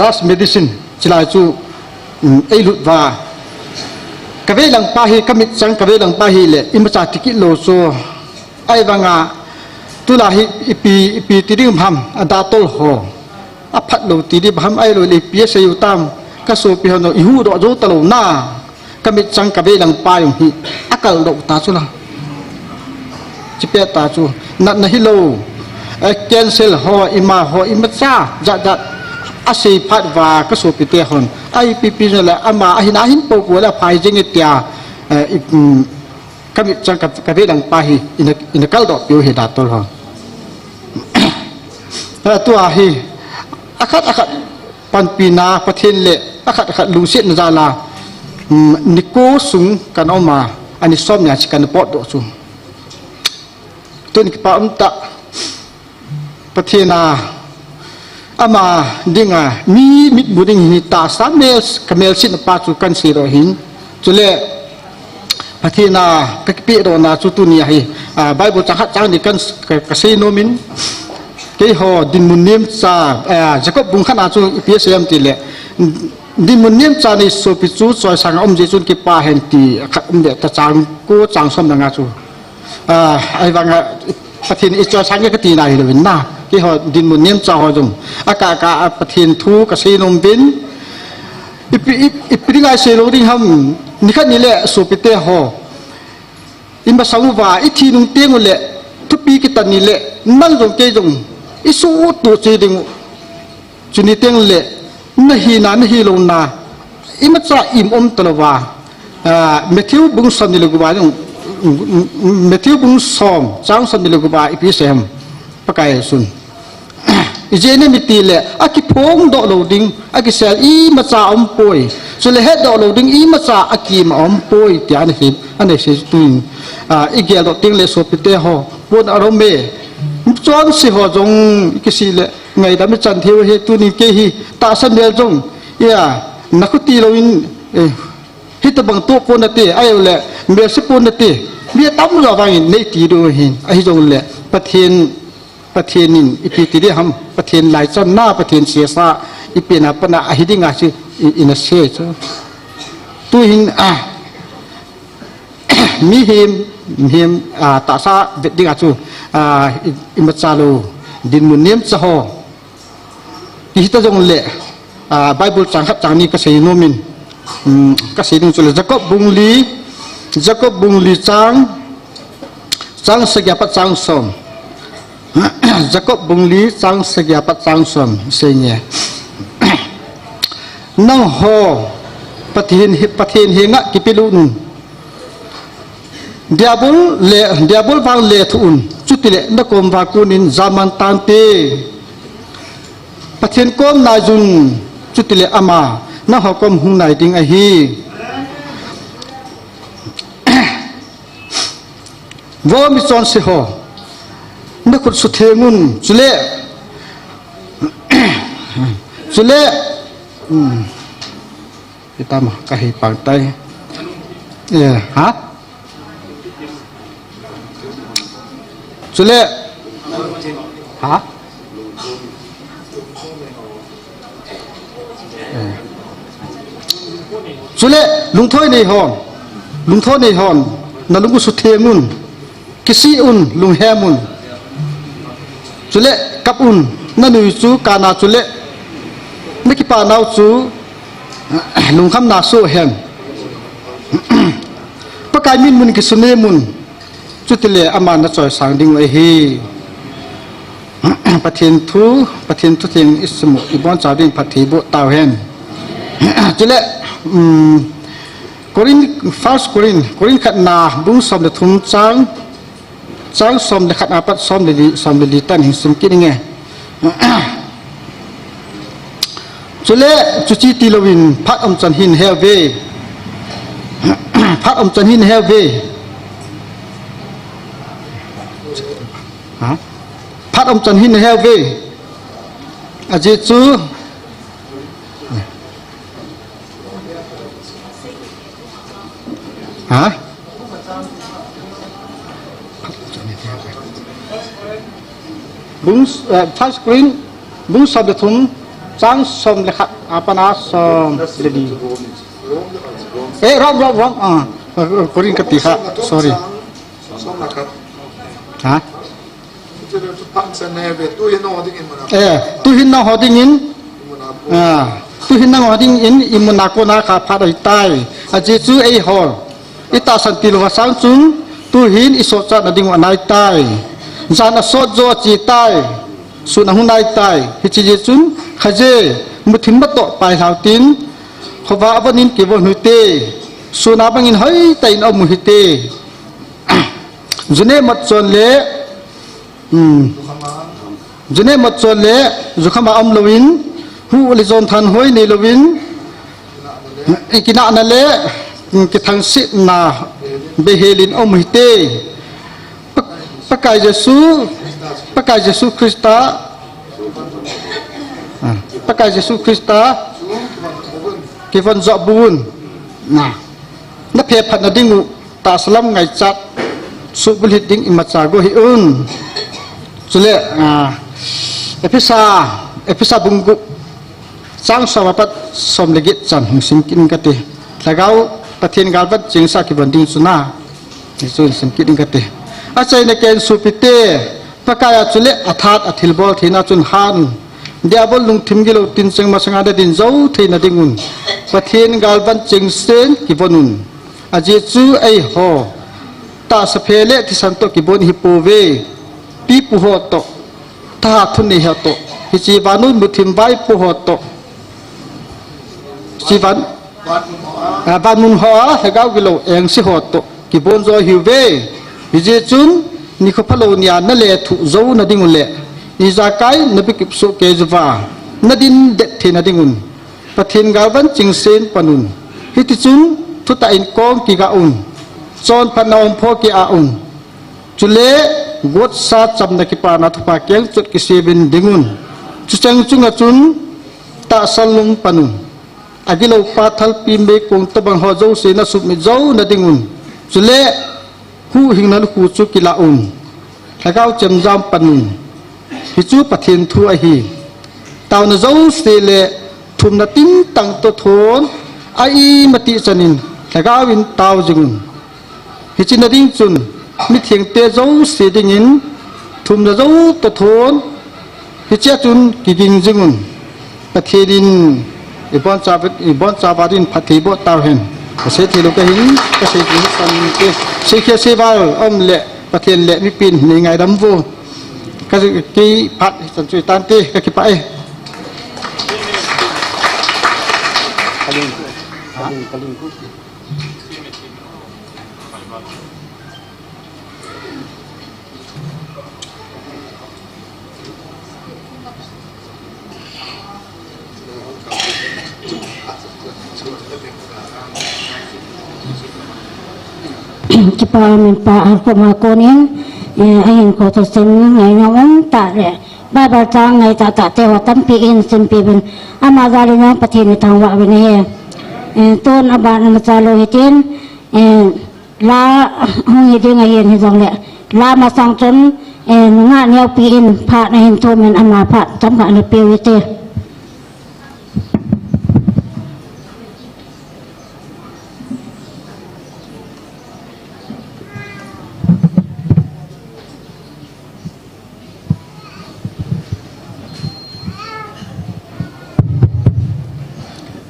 G: ras medicine chila chu ei lut wa ka ve lang pa hi kamit sang ka ve lang pa hi le im cha tikit lo so ai wanga tu la hi ipi ti ding ham ada tol ho a phat lo ti di bham ai lo le pi se yu tam ka so pi hono ihu do jo talo na kamit sang ka ve lang pa yong hi akal do ta chu la chi pe ta chu na hi lo cancel ho ima cha ja ase phat wa ka so pi te hon ai pi la ama ahina hin po ko la phai jing tia kamit sang ka ve lang pa hi in kal do pi he da tol ho tu a hi akat pan pina pathin le akat lu sit na zala niko sung kan oma ani som nya chikan pot do chu tun ki pa ta pathina ama dinga mi mit buding ni ta samel kamel sit pa chu kan si ro hin chule pathina ka pi ro na chu tu ni hi bible chang ni kan ka sei no min ke ho din mun nim cha jacob bung khana chu psm ti le din mun nim cha ni so pi chu choi sang om je chun ki pa hen ti khat de ta chang ko chang som nga chu ai wanga pathin i choi sang ke ti nai le na ke ho din mun nim cha ho jum aka pathin thu ka sei nom bin ipi ngai se lo ding ham ni khat ni le so pi te ho in ba sang wa i thi nung te ngule thu pi ki tan ni le nang jong ke jong isu tu chi ding chuni teng le na hi lo na imacha im om tolowa Matthew bung sam ni lo ba jong Matthew bung som chang sam ni lo ba ipi sem pakai sun je ne mi ti le aki phong do loading aki sel I ma cha om poi so le head do loading I ma cha aki ma om poi ti an him ane se tu I gel do ting le so pite ho bon arome chuan si ho jong ki si le ngai da mi chan thiu he tu ni ke hi ta san del jong ya nakuti lo in hi ta bang to pon ate ai le me se pon ate mi tam lo wang nei ti do hin ai jong le pathian in ipiti de ham pathian lai chan na pathian se sa ipena pana a hidinga chi in a se cho tu hin mi him ta sa dinga chu imachalo din munim chaho ki ta jong le bible changkhat changni ka sei nomin ka sei ding chule jacob bungli chang segya pat chang som jacob bungli chang segya pat chang som senya nang ho pathin hinga kipilu nun diabol wang le thun chutile na kom ba kunin zaman tante pathin kom na jun chutile ama na hokom hung nai ding a hi wo mi chon se ho na khut su thengun chule kita mah kahi pantai ya ha chule ha chule lungthoi nei hon na lungu su thengun kisi un lung hemun chule kapun na nui chu kana chule niki pa nau chu lung kham na so hem pakai min mun ki sune mun chutile ama na choi sang ding lai hi pathin thu thing ismu ibon chawding phathi bo taw hen chule Korin khat na bung som de thum chang som de khat apat som de li tan hin sim kin nge chule chuchi tilowin phat om chan hin helve phat om chan hin helve aje chu hả bung touch screen bung som de thum chang som le khat apana som le di wrong korin ka ti kha sorry hả tu hin na hoding in imunako na ka pha tai aje chu ei hol ita santi lo sang chung tu hin iso cha na ding anai tai jana so jo chi tai suna hunai tai hi chi chun khaje muthim to pai hau tin khowa abanin ke bo nuite suna bangin hai tai no mu hite june mat chon le zukhama am lowin hu le zon than hoi ne lowin ikina na le ki thang sit na behelin om hite pakai Yesus Krista ki von zo bun na phe phat na dingu ta salam ngai chat su bul hit ding imacha go hi un chule episa bungu sang sawapat som legit chan hing kin kate lagau pathin galbat chingsa ki banding suna nisun sim kin kate achai na ken supite pakaya chule athat athilbol thina chun han diabol lung thimgilo tin cheng masanga da din zo theina dingun pathin galban chingsen ki bonun aje chu ei ho ta saphele thi santo ki bon hi pove pi pu ho to ta thuni ha to hi chi banun muthim bai pu ho to chi ban mun ho ha gau gilo eng si ho to ki bon zo hi ve hi je chun ni kho phalo nia na le thu zo na ding le Izakai nabi kipsu kezva nadin det thina dingun pathin gawan chingsen panun hitichun thutain kong ki gaun chon panaum pho ki aun chule got sa chamna ki pa na thupa kel chut ki sebin dingun chuchang chunga chun ta salung panun agilo pathal pimbe kong tabang ho zo se na submi zo na dingun chule hu hingnal hu chu ki laun thagau chemjam panun hichu pathin thu a hi taw na zo se le thum na tin tang to thon ai mati chanin thagawin taw jingun hichin na ding chun mi thieng te zo se dingin thum na zo to thon hicha chun kiging jingun pathirin ibon chabadin phathi bo taw hen se thilu ka hin ka se ki san ke se khe se bal om le pathin le mi pin ni ngai dam vu ka ki phat san chui tan te ka ki pa e
D: Kipa min pa ko ma ko nin ahin ko to sen ngai ngawang ta le ba ba tang ngai ta ta te wa tam pi in sim pi bin ama gali na pathin tang wa bin he ton aba na cha lo hitin la hong hi ding ngai hi jong le la ma sang chon nga neo pi in pha na hin to men ama pha tam ba ni pi wi te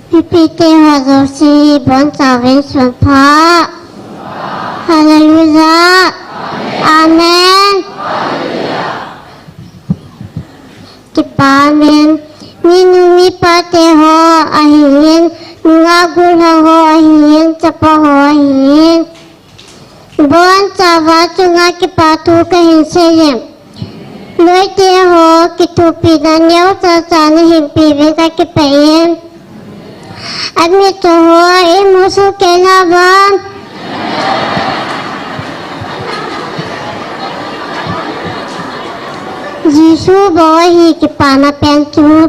H: Pipite hadosi bon saven sunpa. Hallelujah. Amen. Kipamen minumi pate ho ahin ngagul ho ahin chapa ho ahin bon sawa chunga kipatu kahin seyem loi te ho kitupi danyau sa chani himpi veka kipayem admi to ho musu kelaban Jisu bawa hi kipana pencu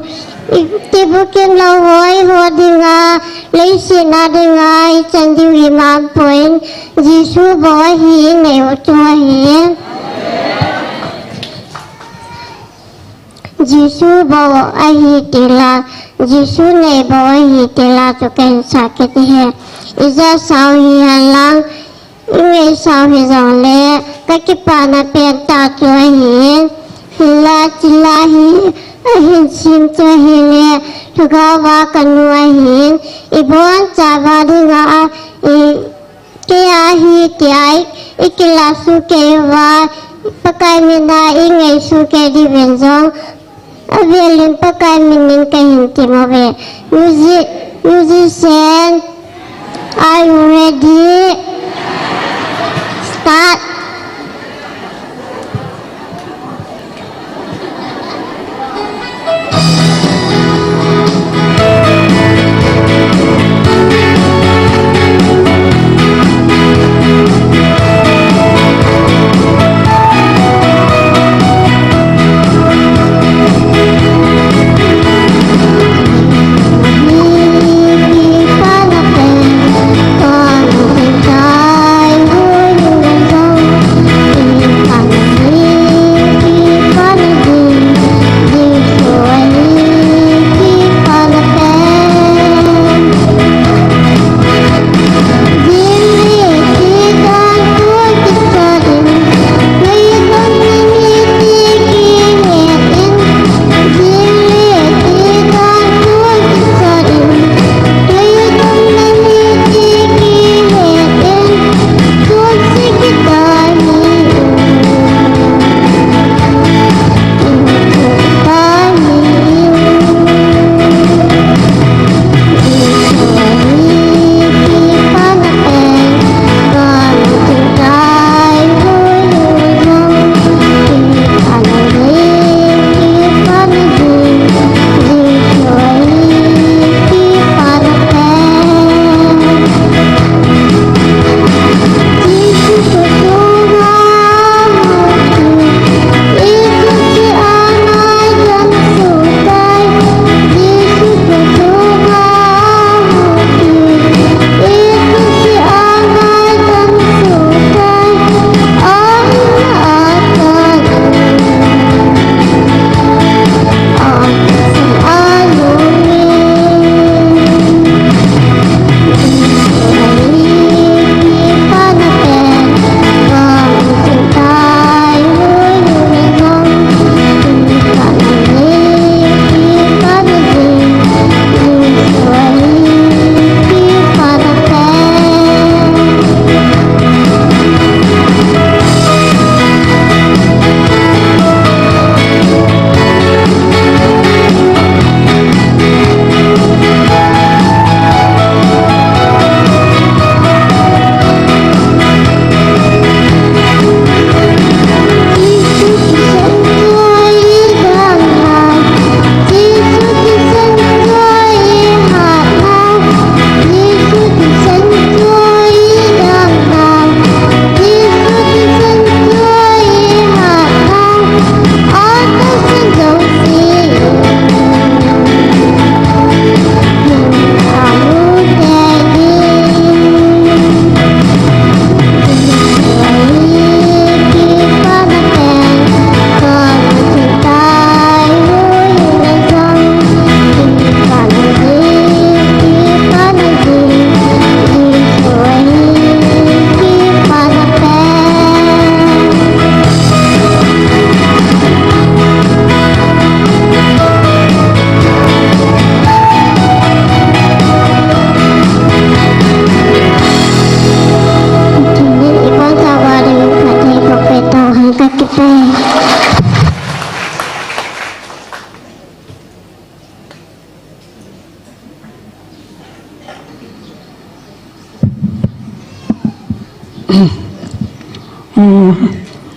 H: tibu kin lau hoi ho dinga lấy sina dinga chandi imam poin Jisu bawa hi neo chua hi Jisu bawa hi tila Jisu ne bawa hi tila tu ken sakit hai iza sao hi halang iwe sao hi zong le kakipana penta chua hi La cilahi ahin sim cahile tugawa kanuahin ibon cabadinga ke ahi tiai ikilasu kewa pakai mina ingai suke di benzong avialin pakai minin kahin timobe musician are you ready start Hãy subscribe cho kênh Ghiền Mì Gõ để không bỏ lỡ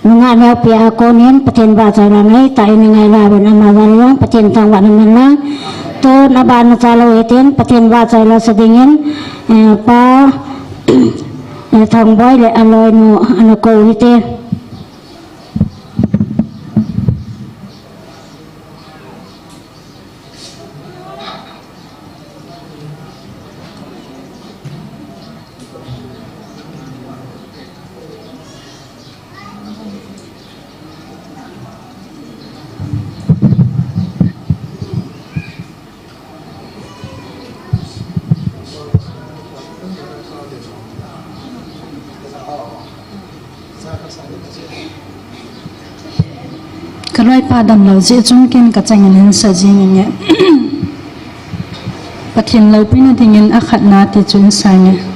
D: Nunga niya pia ako nin patin baca langay tayo ni ngay laban ang magalang patin tangwa naman lang to nabana talo itin patin baca la sedingin pa thong boy le aloy no ano ko itin
I: Kaloi padam lau je chung ken ka changin sa jing nge pathin lau pina dingin akhat na ti chun sange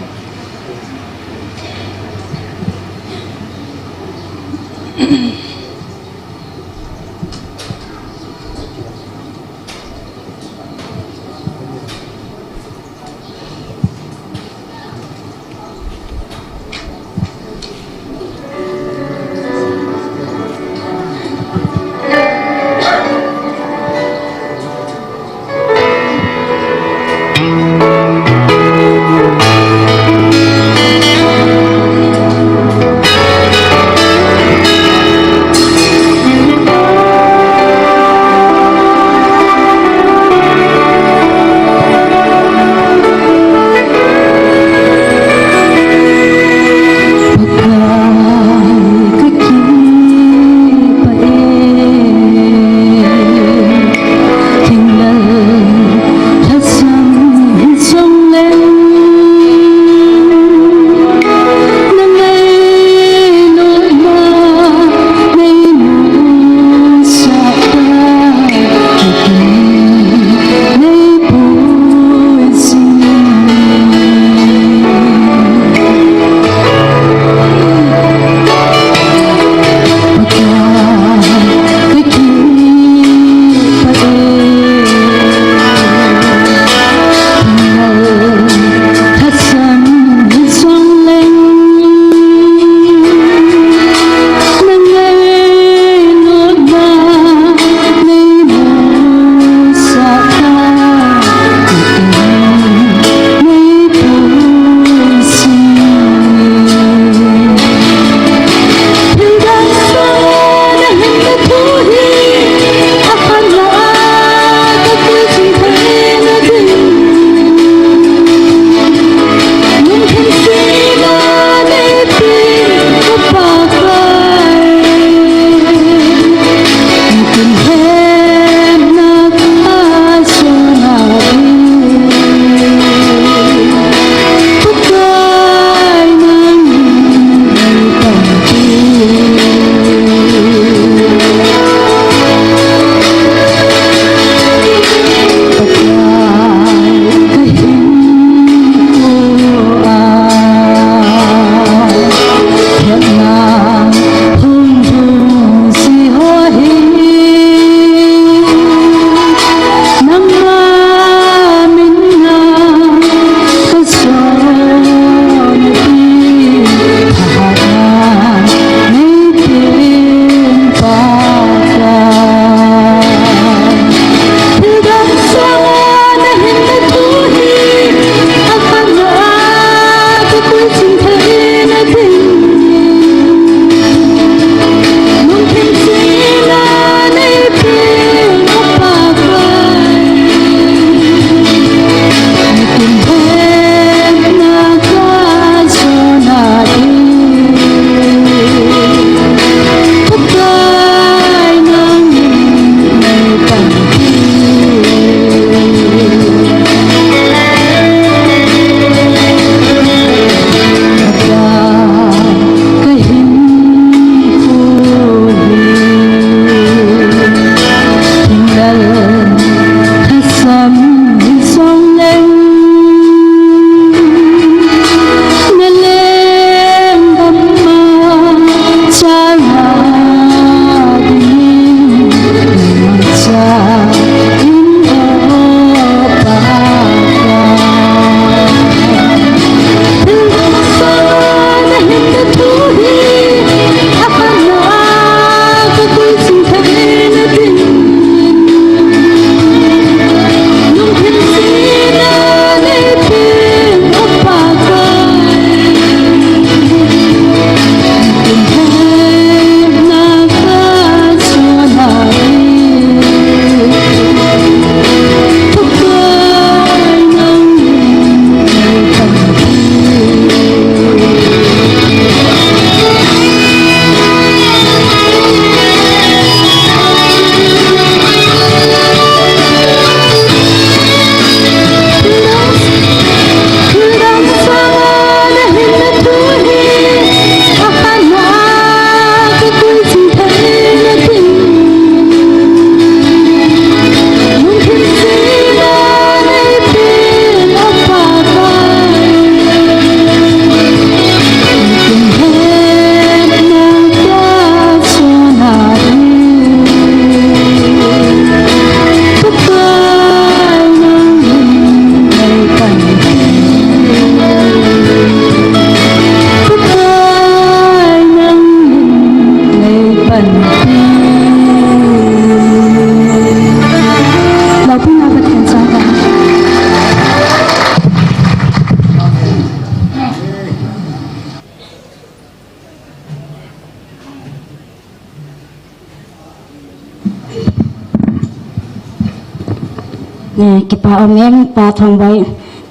D: kipa omen pa thong boy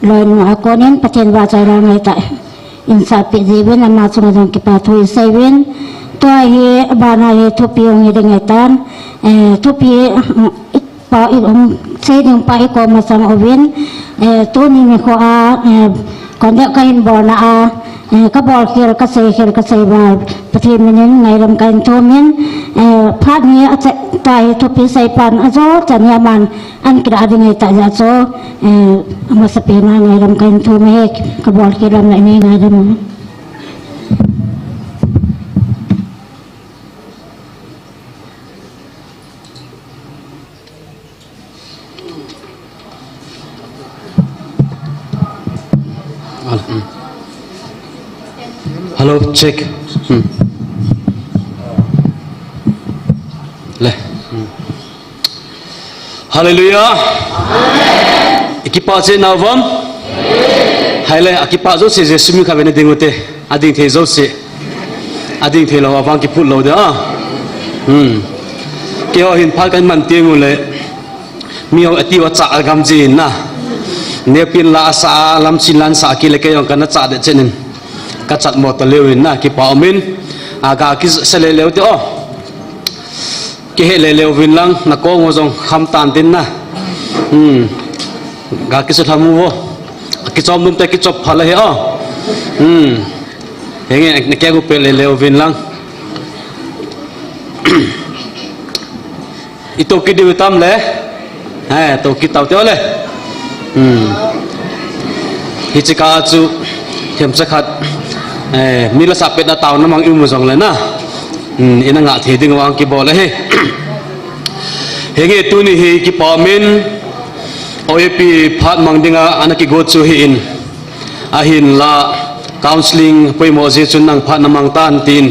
D: loin ma konen paten wa chai ra ngai ta insa pi jiwen ama chung jong kipa thui seven to hi bana hi thupi ong hi ngai tan thupi pa i ong sei ding pa i ko ma sang oven tu ni ko a kon da kain bona a ka bol khir ka sei ba patin menen ngai ram kain thomen phat ni a tai thupi sei pan a zo chan ya man an kra ding ngai ta ja cho ama sa pe na ngai ram kain thome ka bol khir ram nai ngai ram
J: Hello, check. Le. Hallelujah. Ikipa je navam. Hai le akipa zo se je sumi ka bene dingote. Ading the zo se. Ading the lo awang ki phut lo da. Ke ho hin phal kan man tieng le. Mi ho ati wa cha gam jin na. Ne pin la sa lam sin lan sa ki le ke yong kan cha de chenin. Ka chat mo ta lewin na ki pa omin aga ki sele lew te o ki he le lewin lang na ko ngo jong kham tan tin na ga ki su thamu wo ki chom num te ki chop phala he o he nge ne ke gu pe le lewin lang ito ki diu tam le ha to ki taw te le hi chika chu them sakhat mila sapet na tao namang imuzong le na ina nga the ding wang ki bole he hege tu ni hi ki pamin oepi phat mang dinga anaki go chu hi in ahin la counseling poi mo je chun nang phat namang tan tin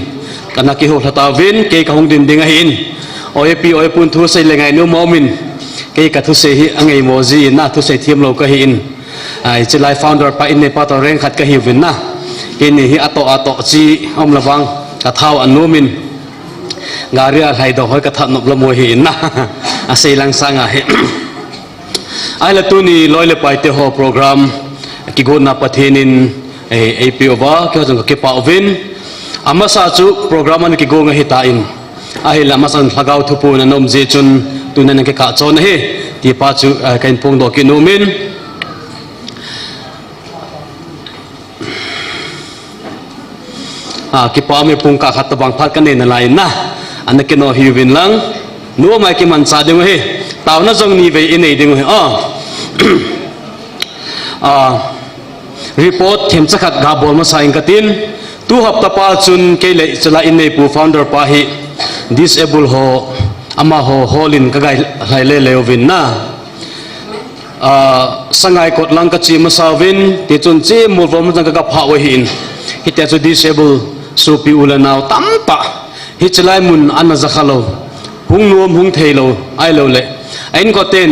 J: kanaki ho thata vin ke ka hong din dinga hi in oepi oepun thu sei lengai no momin ke ka thu sei hi angai mo ji na thu sei thiam lo ka hi in ai chilai founder pa in ne pa to reng khat ka hi vin na kini hi ato chi om lawang ka thau anumin ngaria hai do hoi ka that nop lo mo hi na asei lang sanga he ai la tu ni loi le pai te ho program ki go na pathenin apo ba ke jong ke pa ovin ama sa chu program an ki go nga hi ta in ai la ma san lagau thupu na nom je chun tu na ke ka chon he ti pa chu kain pung do ki numin ki pa me pung ka khat bang phat kan ne lai na an ke no hi win lang no mai ki man cha ding he taw na jong ni ve in ei ding he report them chakhat ga bol ma saing katin tu hafta pa chun ke le chala in nei pu founder pa hi disable ho ama ho holin ka gai lai le le win na sangai kot lang ka chi ma sawin ti chun chi mul vom jang ka pha wa hin hi te chu disable supi ulanau tampa hi chalai mun anna zakhalo hung nuam hung theilo ai lo le ain ko ten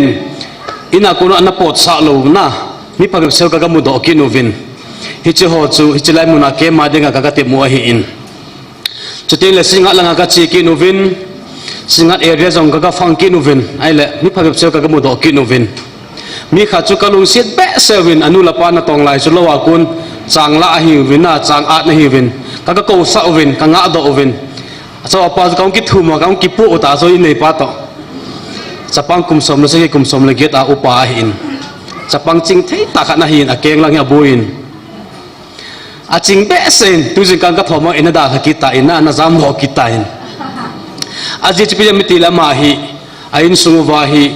J: ina kuno anna pot sa lo na mi pag sel ka mu do kinovin hi che ho chu hi chalai mun a ke ma denga ka te mo hi in chute le singa langa ka chi kinovin singa area jong ka fang kinovin ai le mi pag sel ka mu do kinovin mi kha chu kalung sit be sevin anu la pa na tong lai chu lo wa kun chang la hi win na chang at na hi win ka ko sa ovin ka nga do ovin so pa ka ki thuma ka ki pu ta so in nei pa to chapang kum som na se kum som le get a upa hin chapang ching thei ta kha na hin a keng lang ya buin a ching be sen tu jing kan ka thoma ina da ki ta ina na jam lo ki ta in a ji chi pi mi ti la ma hi a in su wa hi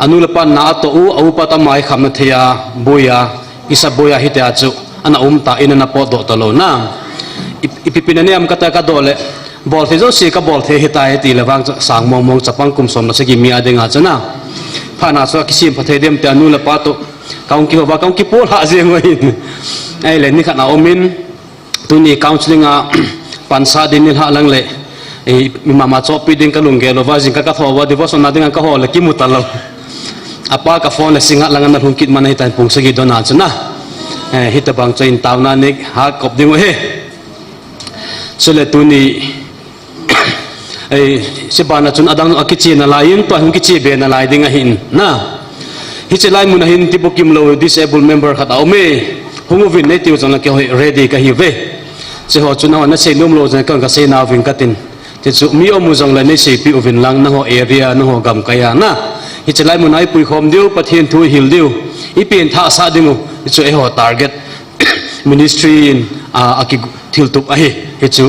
J: anu la pan na to u pa ta mai kham na thea boya isa boya hi ta chu ana ta ina na po do to lo na ipipinani am kata ka dole bol the jo si ka bol the hitai ti lawang sang mong mong chapang kum som na se gi mi adenga chana phana so kisim pathe dem te anu la pa to kaung ki ba kaung ki pol ha je ngoi ai le ni khana omin tu ni counseling a pansa din ni ha lang le mi mama chop pi ding ka lung ge lo wa jing ka tho wa devotion na ding ka ho le ki mutalo apa ka phone le singa lang na hung kit man hitai pung se gi dona chana hitabang chain tawna nik ha kop ding he sule tuni ai sibana chun adang akichi na lain to hung kichi be na lai ding a hin na hi chelai mun hin tipokim lo disabled member khat aume hunguvin nei tiu chang la ke hoi ready ka hi ve che ho chuna na sei num lo jang kan ka sei na vin katin che chu mi omu jang la nei sei pi ovin lang na ho area na ho gam kaya na hi chelai mun ai pui khom diu pathian thu hil diu i pen tha sa dingu chu e ho target ministry in aki thil tup a hi chu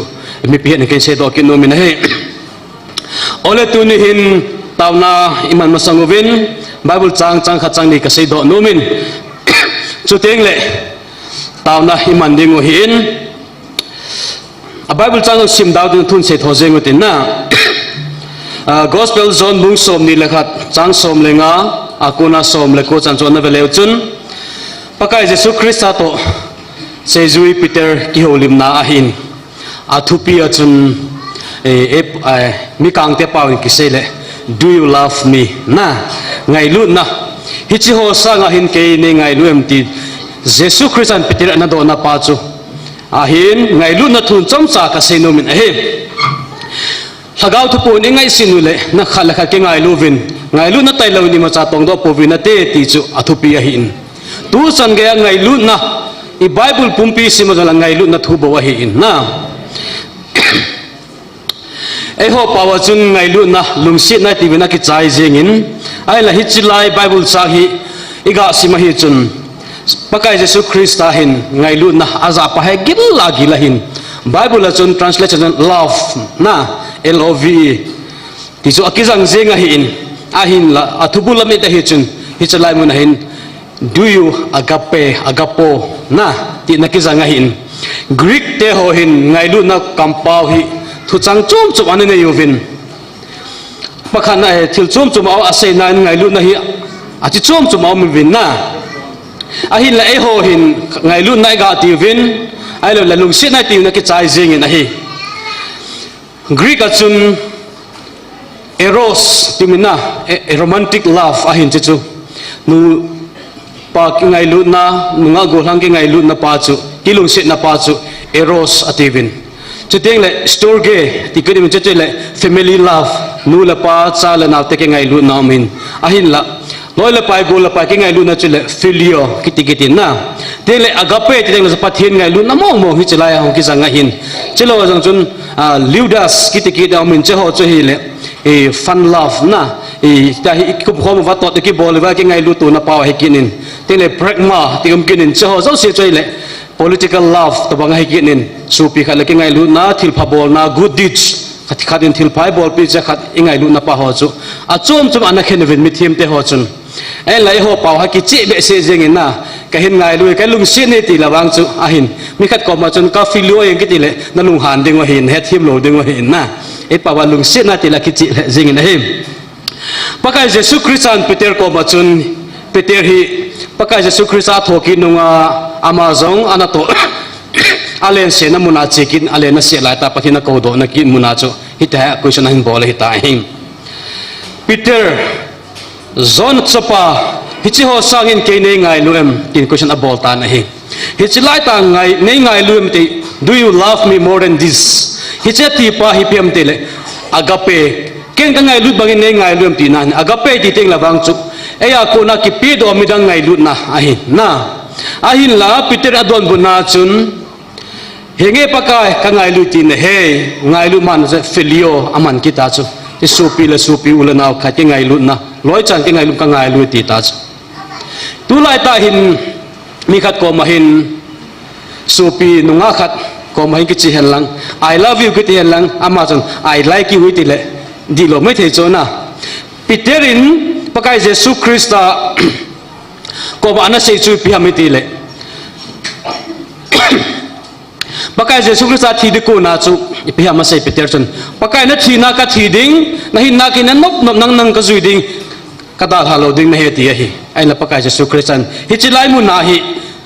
J: mi pi ne ke se do ki no min he ole tu ni hin tawna iman masangovin bible chang khat ni ka sei do no min chu teng le tawna iman dingu hin a bible chang sim daw din thun se tho jeng utin na gospel zone bung som ni lekhat chang som lenga akuna som le ko chan chon na veleu chun pakai jesu christa to sejui peter ki holim na ahin athupi achun mi kang te paw ki sele do you love me na ngai lu na hichi ho sanga hin ke ne ngai lu em ti jesu christian peter na do na pa chu ahin ngai lu na thun chom cha ka seno min ahe hagau thu pu ni ngai sinule na khala kha ke ngai lu vin ngai lu na tai lo ni ma cha tong do po vin te ti chu athupi ahin tu san ge ngai lu na i bible pumpi simo jala ngai lu na thu bo hi in na e ho pawa chun ngai lu na lungsi na ti bina ki chai jeng in ai la hichilai bible cha hi iga sima hi chun pakai jesu christa hin ngai lu na aza pa he gil la gila hin bible chun translation love na love ti chu akizang zenga hi in ahin la athubula me ta hi chun hichilai mun hin do you agapo na ti nakizanga hin greek te ho hin ngai lu na kampau hi thu chang chum chum ane ne yovin pakhana he thil chum chum au ase na ngai lu na hi achi chum chum au mi vin na ahin la e ho hin ngai lu na ga ti vin ai lo la lung sit na ti na ki chai jing in a hi greek achun eros timina a romantic love ahin chu nu pa ki ngai lu na nunga go hlang ki ngai lu na pa chu kilung sit na pa chu eros ativin chuteng le storge ti kedim chete le family love nu la pa cha la na te ki ngai lu na min ahin la loi la pai go la pa ki ngai lu na chule filio kiti na te le agape ti teng la pathin ngai lu na mo hi chelai hong ki sanga hin chelo jang chun liudas kiti da min che ho che hi le e fun love na ta hi ku khom wa to ki bol wa ki ngai lu tu na pa hi kinin te le pragma ti um kinin che ho zo se choi le political love to bang hi kinin supi khala ki ngai lu na thil pha bol na good deeds khatin thil phai bol pi cha khat ingai lu na pa ho chu a chom ana khen ven mi thim te ho chun ai lai ho paw ha ki chi be se jeng in na ka hin ngai lu ka lung si ne ti lawang chu a hin mi khat ko ma chun ka filio eng ki ti le na lung han ding wa hin he thim lo ding wa hin na e pa wa lung si na ti la ki chi le jeng in him pakai jesu christian peter ko ma chun peter hi pakai jesu christa thoki nunga amazon anato alen se na muna chekin alen na se la ta pathina ko do na ki muna chu hita question hin bol hita him peter zon chapa hichi ho sangin ke nei ngai luem tin question abol ta na hi hichi lai ta ngai luem ti do you love me more than this hichi ti pa hi pem te le agape ken ka ngai lut bangin nei ngai luem ti na agape ti teng la bang chu eya ko na ki pi do mi dang ngai lut na ahin la peter adon buna chun henge pakai ka ngai lu tin he ngai lu man ze filio aman kita chu ti supi ula naw kha ti ngai lu na loi chan ti ngai lu ka ngai lu ti ta chu tu lai ta hin mi khat ko ma hin supi nunga khat ko ma hin ki chi hen lang I love you ki ti hen lang ama chun I like you ti le di lo mai the cho na peterin pakai jesu christa ko ba na sei chu pi ha mi ti le pakai jesu christa thi di ko na chu pi ha ma sei peter chun pakai na thi na ka thi ding na hin na ki na nop nang ka zui ding ka da halo ding na he ti hi ai la pakai jesu christian hi chi lai mu na hi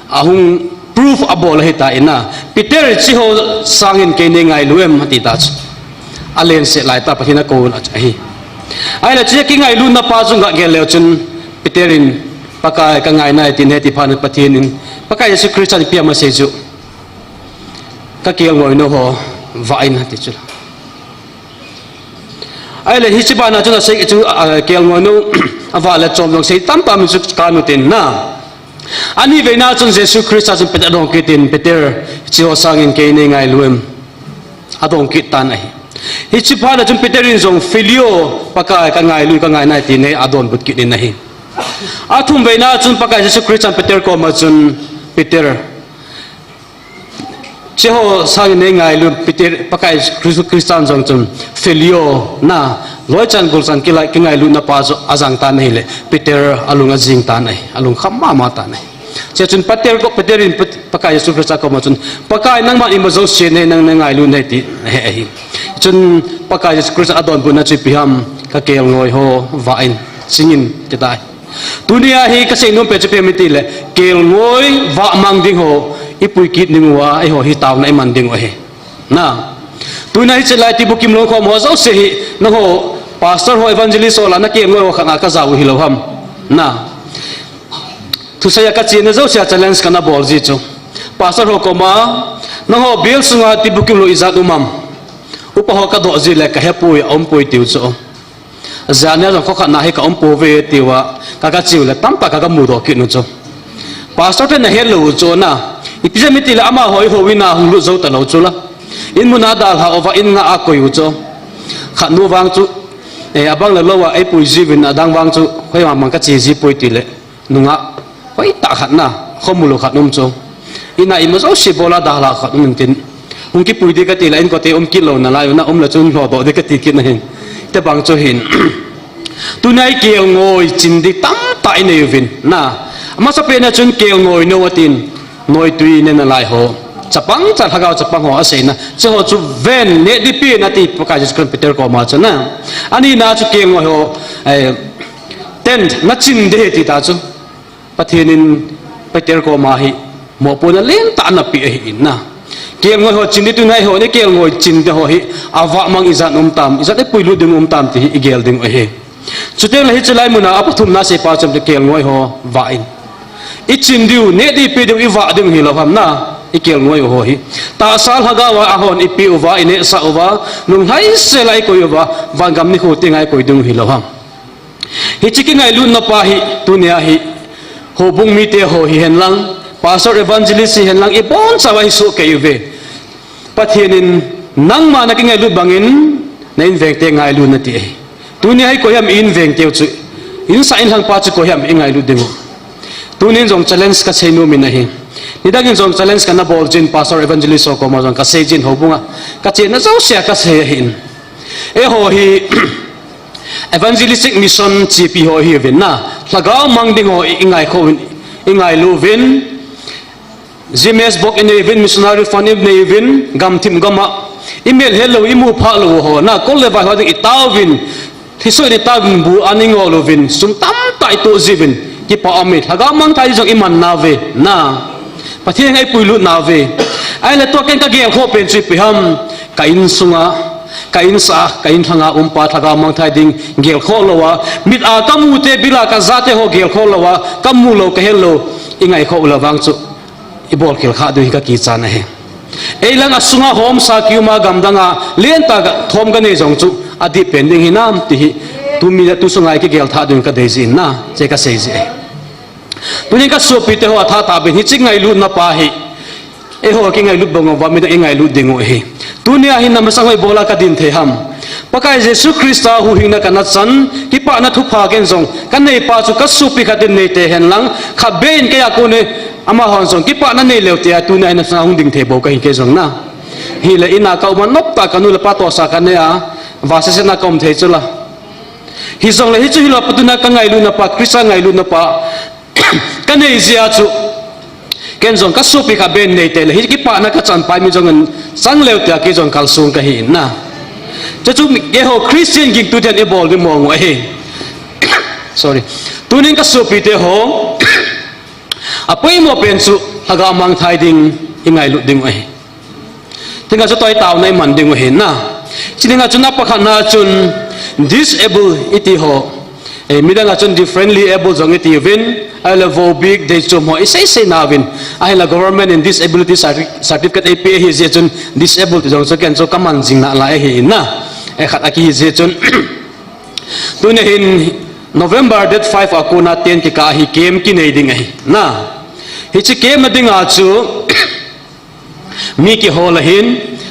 J: ahung proof abol he ta ina peter chi ho sangin ke ne ngai luem ti ta chu alen se lai ta pathina ko na hi ai la chi ki ngai lu na pa chung ga gel le chun peterin pakai ka ngai na tin he ti phan pathinin pakai jesu christian pi ma sei chu ka kiel ngoi no ho vain ha ti chu ai le hi chi ba na chu na sei chu kel ngo no awa le chom dong sei tam pa mi chu ka nu tin na ani ve na chun Jesus Christ chun peter dong ki tin peter chi ho sang in ke nei ngai luem adong ki tan ai hi chi pa na chun peter in zong filio pakai ka ngai lu ka ngai nai tin nei adon but ki din nahi athum ve na chun pakai Jesus Christ chun peter ko ma chun peter Jeho sang ini ngai lu peter pakai Kristan jong chun filio na loi chan gul san kilai ki ngai lu na pa zo azang tan nei le peter alunga jing tan nei alung khamma ma tan nei che chun peter ko peterin pakai Yesus Kristus ko ma chun pakai nang ma ima zo se nei nang ngai lu nei ti he chun pakai Yesus Kristus adon bu na chi piham ka kel ngoi ho vain singin kitai dunia hi ka sei nom pe che pe mi ti le kel ngoi va mang ding ho ipui kit ningwa ai ho hi taw na man ding o he na tu nai chelai ti bukim lo kho mo zo se hi na ho pastor ho evangelist ola na ke ngo khanga ka zaw hi lo ham na tu saya ka chi na zo sia challenge kana bol ji chu pastor ho ko ma na ho bil sunga ti bukim lo izat umam upa ho ka do ji le ka hepui om pui tiu chu zania zo kho khana he ka om po ve tiwa ka chiu le tampa ka mu do ki nu chu pastor te na hello chu na ipisa mitila ama hoi ho wina hulu zo ta lo chula in muna dal ha ova in nga akoi ucho khanu wang chu abang la lowa ai pui jivin adang wang chu khoi ma mang ka chi ji pui tile nunga hoi ta khatna khomulo khatnum chu ina ima zo si bola da la khatnum tin hung ki pui de ka tila in ko te kilo na la na la chun ho do de ka ti kin hin te bang chu hin tunai ke ngoi chin di tam tai ne vin na ama sa pe na chun ke ngoi no watin noi tui nên là lại ho chapang cha thagao chapang ho ase na che ho chu ven ne di pi na ti pakai just Peter ko ma cha na ani na chu keng ho tent na chin de ti ta chu pathinin Peter ko ma hi mo po na len ta na pi hi na keng ho chin di tu nai ho ne keng ho chin de ho hi awa mang izat tam izat e puilu ding tam ti igel ding o he chu te la hi chalai muna apathum na se pa cham de keng ho va in ichin diu ne di pi diu iwa ding hi lo ham na ikel ngoi ho hi ta sal haga wa ahon ipi uwa ine sa uwa nung hai se lai ko uwa wangam ni ko tingai ko dung hi lo ham hi chiki ngai lu na pa hi tunia hi ho bung mi te ho hi hen lang pastor evangelist hi hen lang ibon sa wai su ke yuve pathinin nang ma na ki ngai lu bangin na in vek te ngai lu na ti tunia hi ko yam in veng teu chu in sa in hang pa chu ko yam ingai lu ding tunin jong challenge ka sei no min na hi nidagin jong challenge kana bol jin pastor evangelist ko ma jong ka sei jin hobunga ka che na zo sia ka sei hin e ho hi evangelistic mission gp ho hi vin na lagao mangding ho ingai kho ingai lu vin gms bok in evin missionary fund in evin gam tim gama email hello imu pha lo ho na kol le ba ho ding itawin thisoi ni tawin bu aningo lo vin sum tam tai to jivin ki pa amit haga mang thai jong iman na ve na pathian ai puilu na ve ai le to ken ka gel kho pen chi piham ka in sunga ka in sa ka in thanga pa thaga mang thai ding gel kho lowa mit a kamu te bila ka zate ho gel kho lowa kamu lo ka hello ingai kho la wang chu ibol khel kha du hi ka ki cha na he ei lang asunga hom sa kiuma gamdanga len ta thom ga ne jong chu adi pending hinam ti hi tumi tu sungai ki gel tha dun ka deji na che ka sei je tunin ka so pite ho tha ta be hi chingai lu na pa hi e ho ki ngai lu bong wa mi da ngai lu dingo hi tunia hin na masangoi bola ka din the ham pakai Jesus Krista hu hing na kana chan ki pa na thu pha ken jong kan nei pa chu ka su pi kha din nei te hen lang kha bein ke ya ko ne ama hon jong ki pa na nei leu te tunia na sa hung ding the bo ka hi ke jong na hi le ina ka ma nop ta kanu le pa to sa ka ne a va se na kom the chula hi zong le hi chu hi lo patuna ka ngai lu na pa Krista ngai lu na pa ka nei zia chu ken jong ka su pi kha ben nei te le hi ki pa na ka chan pai mi jong an sang leu te ki jong kal sung ka hi na cha chu ge ho Christian ging tu den e bol bi mong wa he sorry tunin ka su pi te ho apoi mo pen chu haga mang thai ding ingai lu ding wa he tinga chu toi taw nai man ding wa he na chininga chu na pa khana chun disable iti ho e midanga chun differently able jong iti vin I love big they chum ho say na vin I la government and disability certificate APA hi je chun disabled jong so ken so kaman jing na la hi na khat aki je chun tune hin November date 5 akuna 10 ki ka hi kem ki nei ding ai na hi chi kem adinga chu mi ki hol hin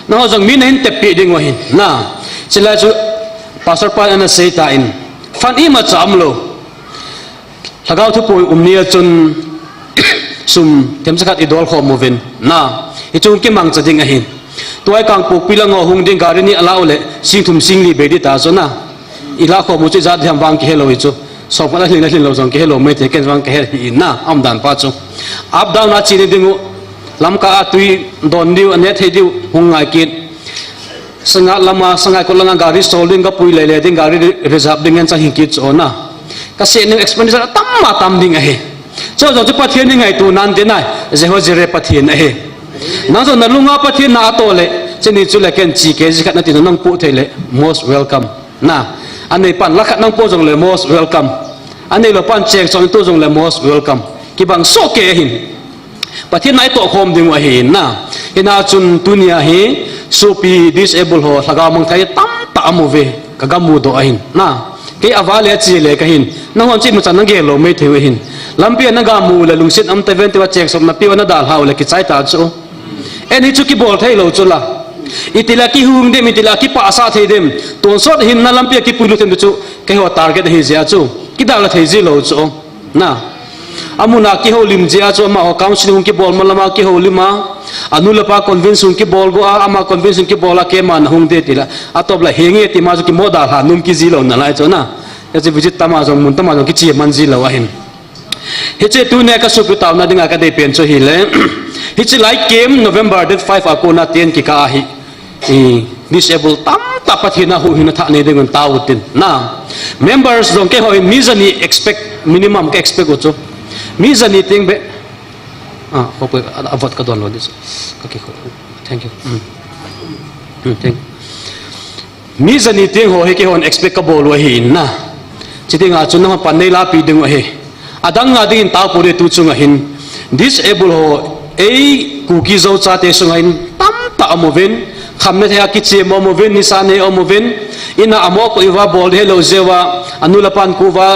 J: na jong min hin te pi ding wa hin na chila chu pastor pa ana sei ta in fan i ma chamlo lagaw thu poi umnia chun sum tem sakat idol kho movin na hi chung ki mang chading a hin toy kang pu pilango hung ding garini alaule sing thum sing li be di ta zo na ila kho mu chi za dhiam wang ki hello chu so pa la hlin lo jong ki hello me te ken wang ke hi na am dan pa chu up down na chi ni dingu lam ka atui don diu ane thei diu hung ngai kit sanga lama sanga ko langa gari solding ka pui le le ding gari reserve ding en cha hi kit cho na ka se ni expenditure tam ding a he cho jo chu pathian ni ngai tu nan de nai je ho jere pathian a he na zo na lunga pathian na to le cheni chu le ken chi ke ji khat na tin nang pu thei le most welcome na anei pan lakhat nang po jong le most welcome anei lo pan chek chong tu jong le most welcome ki bang so ke hin pathian nai to khom ding wa hin na ina chun tunia hi supi disable ho thaga mang thai tam ta mu ve kaga mu do ahin na ke awale chi le ka hin na hon chi mu chan nang ge lo me theu hin lampi na ga mu le lungsit am 20 wa chek som na pi wa na dal haw le ki chai ta chu eni chu ki bol thei lo chu la itila ki hum dem itila ki pa sa thei dem ton sot hin na lampi ki pulu them chu ke ho target hi zia chu ki dal thei ji lo chu na amuna ki ho lim jia chu ma ho counseling ki bol malama ki ho lima anula pa convince ki bol go ama convince ki bola ke man hung de tila atop la henge ti ma chu ki moda ha num ki ji lo na lai chu na ya ji visit tama jong mun tama jong ki chi man ji lo wa hin hi che tu ne ka su pu taw na dinga ka de pen chu hi le hi chi like game November date 5 akuna 10 ki ka hi disable tam ta pathina hu hina tha ne dengon tawutin na members dong ke ho mizani expect minimum ke expect go chu mizani ting be okay avot ka don lo dis okay thank you thank mizani ting ho he ke hon expect ka bol wa hin na chitinga chunna pan nei la pi ding wa he adang nga ding taw pure tu chunga hin disable ho cookie zo cha te sunga in tam ta amovin khamne thea ki che momovin nisane omovin ina amo ko iwa bol hello zewa anula pan ku wa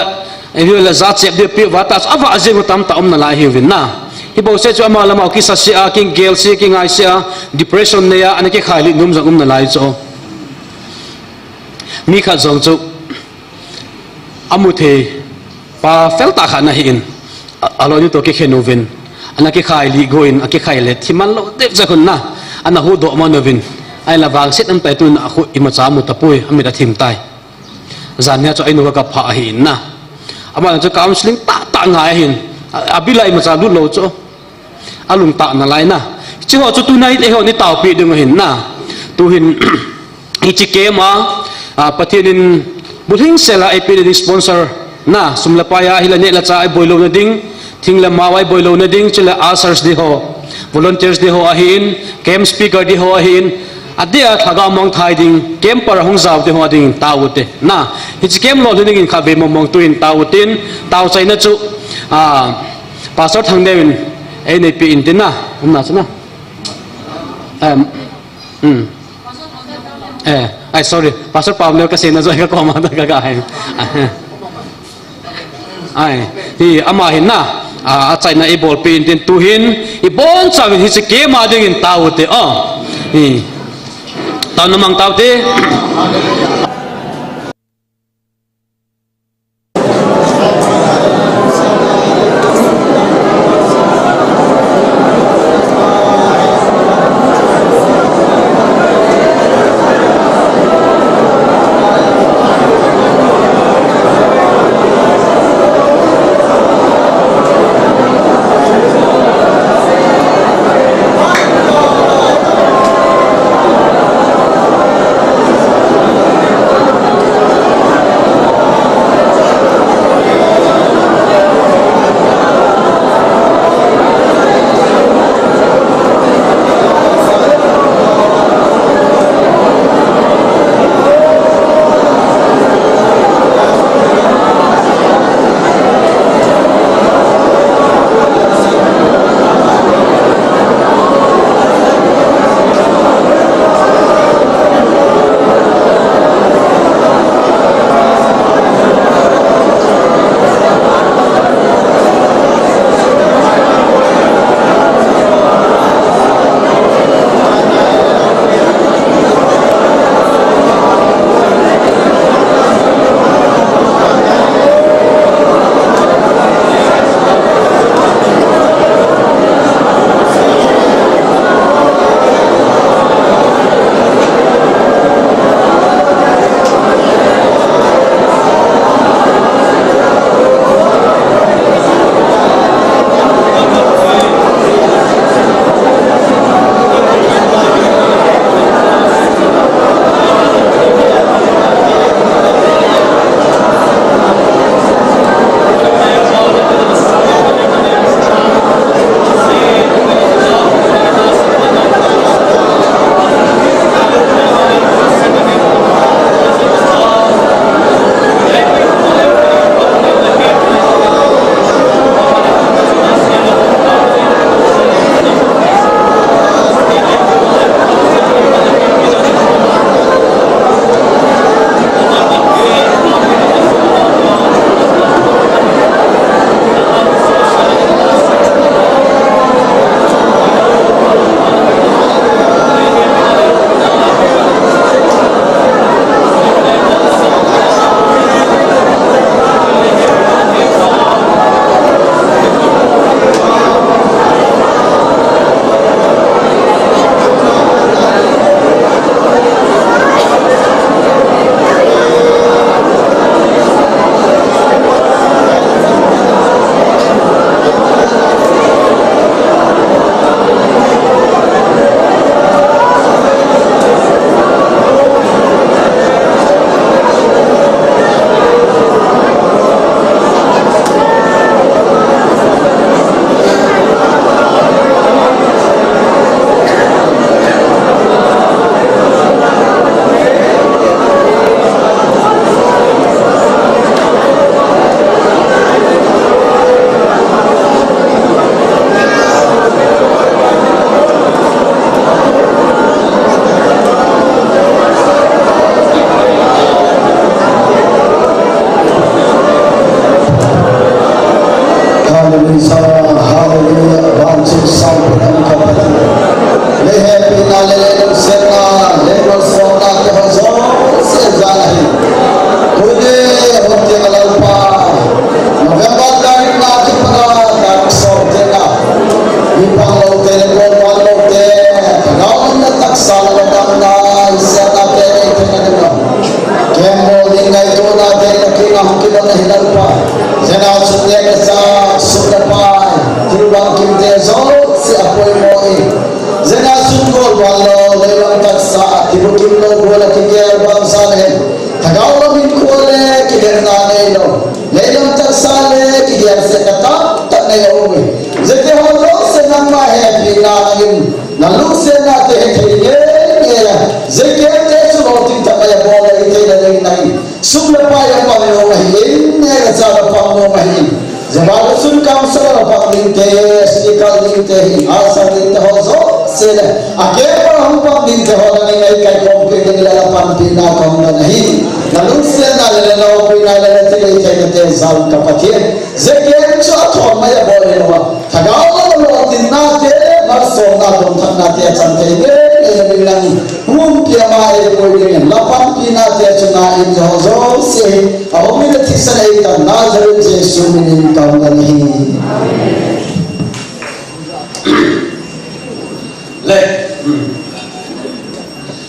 J: evila za chep de pi wa ta ava ajengu tam ta om na la hiwin na hi bo se chu ama lama ki sa sia king gel se king ai sia depression ne ya anake khali num za na lai cho mi kha zong chu amuthe pa felta khana hi in aloni to ke khenovin anake khai li goin ake khai le thiman lo dep za khun na ana hu do manovin ai la wang set am tai tun a khu ima cha mu tapui ami da thim tai zan nya cho ai no ka pha hi na ama cho counseling ta ngai hin abilai ma cha lu lo cho alung ta na lai na chi ho chu tu nai le ho ni taw pi ding hin na tu hin hi chi ke ma pathin buthing sela ip ni sponsor na sumla pa ya hila ne la cha ai boilo na ding thingla mawai boilo na ding chila asers di ho volunteers di ho ahin camp speaker di ho ahin adia thaga mong thai ding camp par hong zaw di ho ding tawute na hi camp lo ding in khabe mong tuin tawutin taw chai na chu pastor thang devin ai nei pi in tin na na chuna ai sorry pastor Pablo ka se na zo ka ko ma da ka hai ai hi ama hin na chai na e ball pin tin tu hin i bon cha hi se ke ma ding in tawute hi taw namang tawte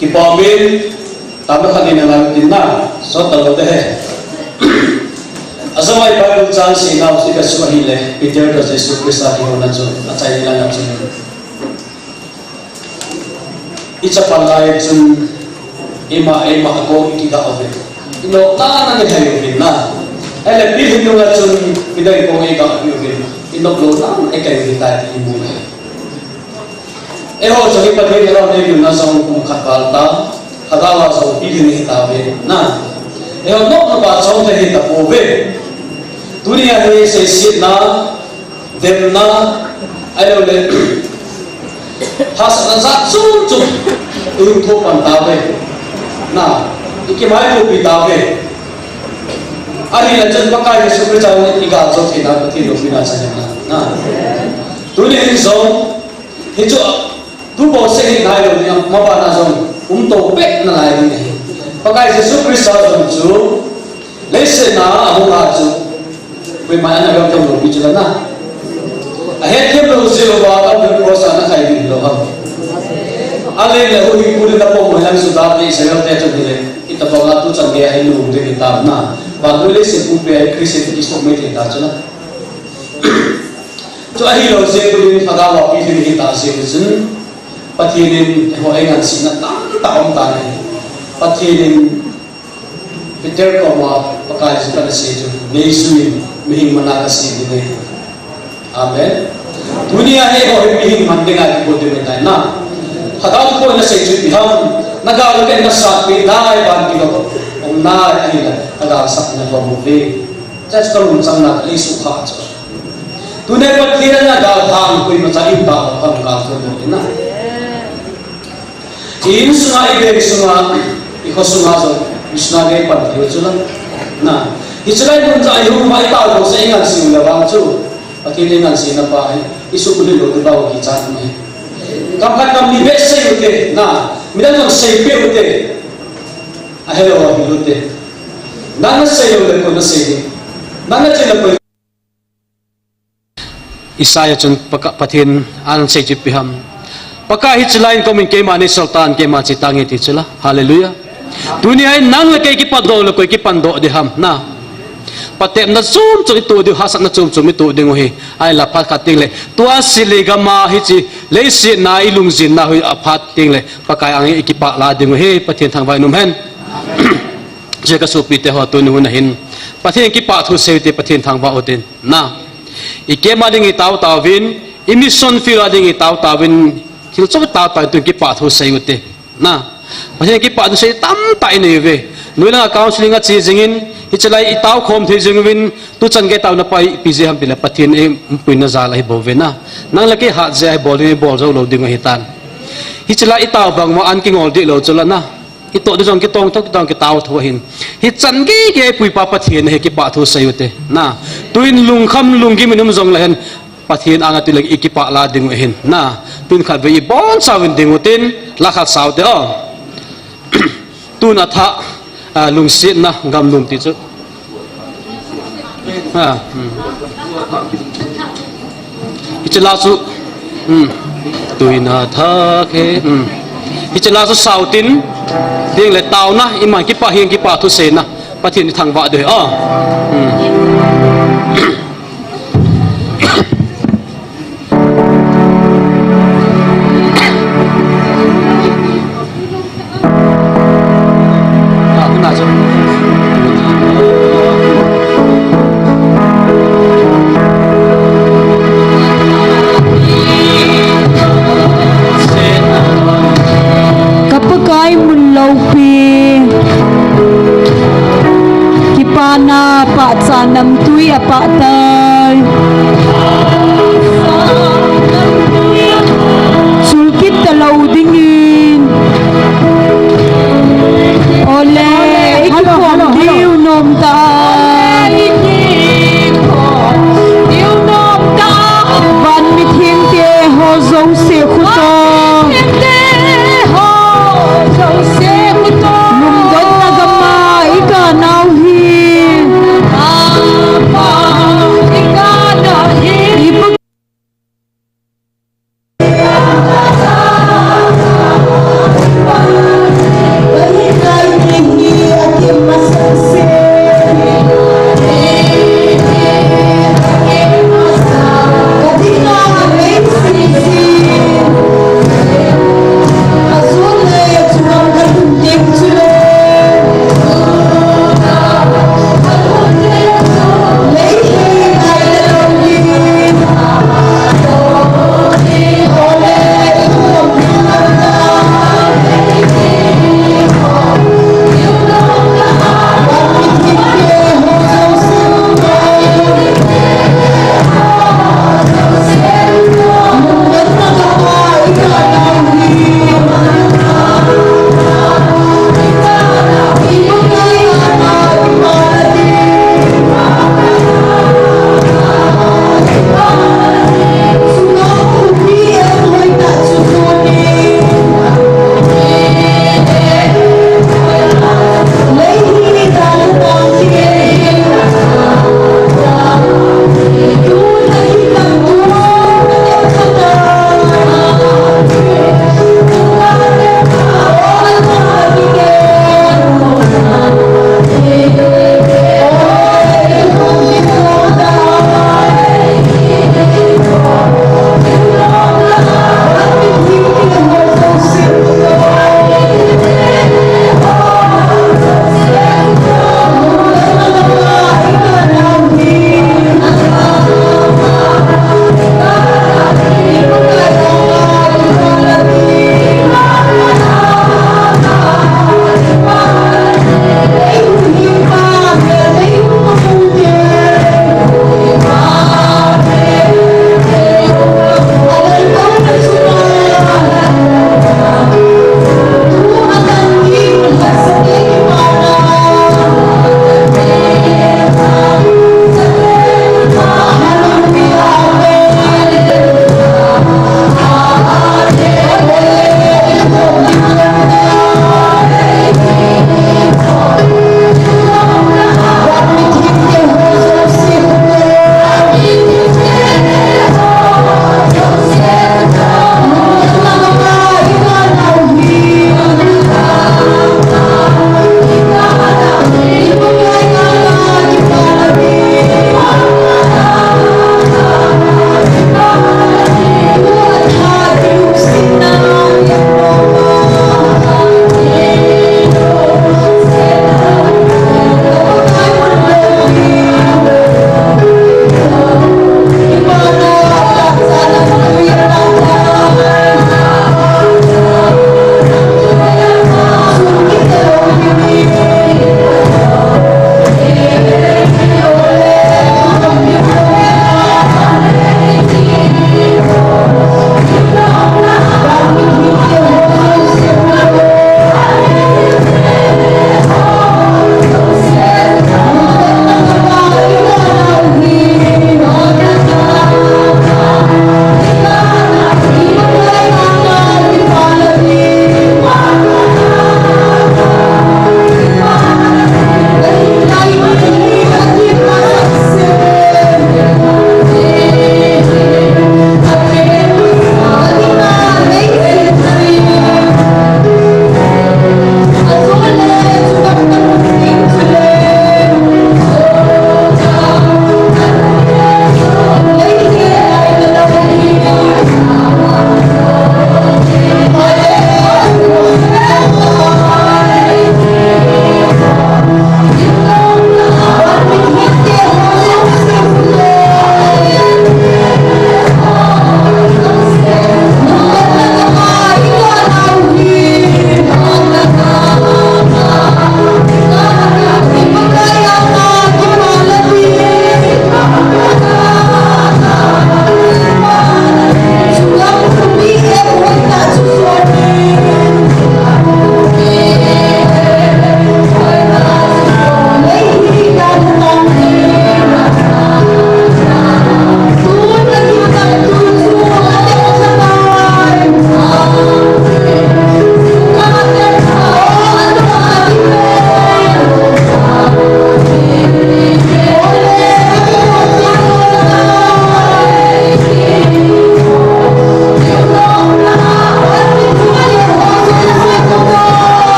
J: Kipamin tamu kanina lang din na so talo deh asal Bible chance ina usi ka Swahili Peter ka Jesus Kristo hiyo na so atay nila na so itsa palay sun ima ako ikita ofe ino ta na hayo din na ele bilhin yung sun pidai ko ika hiyo din ino klo na ekay kita imu eho so ipa din ro din na sa kumkakalta hagawa sa bilhin hitabe na eho no ba sa te hita pobe dunia he se sit na dem na ayo le hasan sa chung yung to pantabe na ikimay ko bitabe ari la jan pakai Yesus Kristus ni iga so kita pati do pinasa na dunia ni so hijo tu bo se na yo ni mabana so to pe na lai ni pakai Yesus Kristus so lese na amo ka so we mai na ga to bi jala na ahet ke lo se lo ba ka bi ko sa na kai bi lo ha ale le hui puri da po mo lang su da ni se yo te to ni kita ba tu chang ge ai lu de ta na ba le se pu pe Kristo ki so me te ta chana to ai lo se ku ni phaga wa pi ni ta se sun patinin ho ai ngan sin na ta om ta ni patinin Peter ko wa pakai su ka se ju ne su ni mihing mana ka se ni amen dunia he ho mihing man de ga ko de ta na hadaw ko na se ju biham nagal ke na sa pi dai ban ki ko om na ai la nagal sak na ko mu ve just ko sang na li su kha cho tu ne pat li na gal thang ko ma cha im ta ham ka ko do na in sunga ibe sunga iko sunga so Isna gay pan yo chulang na hisulay mun sa ayo mai ta ko sa ingan si la bang chu patili ngan si na pa isu kuli lo de bawo ki chan mai kam kan kam ni be se ute na midan no se pe ute a hello wa bi ute na se yo le ko na se na che na ko Isaya chun pathin an se chi piham paka hichulain ko min ke mani sultan ke ma chi tangi ti chula hallelujah dunia nang le ki pado le ko ki pando de ham na patem na zum chu tu de hasak na chum chum tu de ngohi ai la phat khating le tua siliga ma hi chi le si na ilung jin na hui aphat ting le pakai ang ki pa la de ngohi pathen thang vai num hen je ka su pi te ho tu nu na hin pathen ki pa thu se te pathen thang ba otin na ike ma ding i taw taw vin emission fira ding i taw taw vin thil chu taw taw tu ki pa thu se ute na pathen ki pa thu se tam tai nei ve nuila counseling a chi jingin hichalai itaw khom the jingwin tu change taw na pai pj ham pila pathin e puina zala hi bovena nang laki ha je ai bol ni bol zo lo ding hi tan hichalai itaw bang ma an king ol di lo chola na ito do jong kitong tok kitong kitaw thohin hi chan ge ge pui pa pathian he ki pa thu sayute na tuin lung kham lung gi minum jong lahen pathian anga tu lagi ikipa la ding hin na tun khat ve bon sawin ding utin la khat saw te o tun atha lung sit na gam lung ti chu ha ichla su tuin atha ke ichla su sautin ding le taw na iman ki pa hiang ki pa thu se na pathian ni thang wa de o
I: Kapagay mulaw pi Kipana pa sa namtui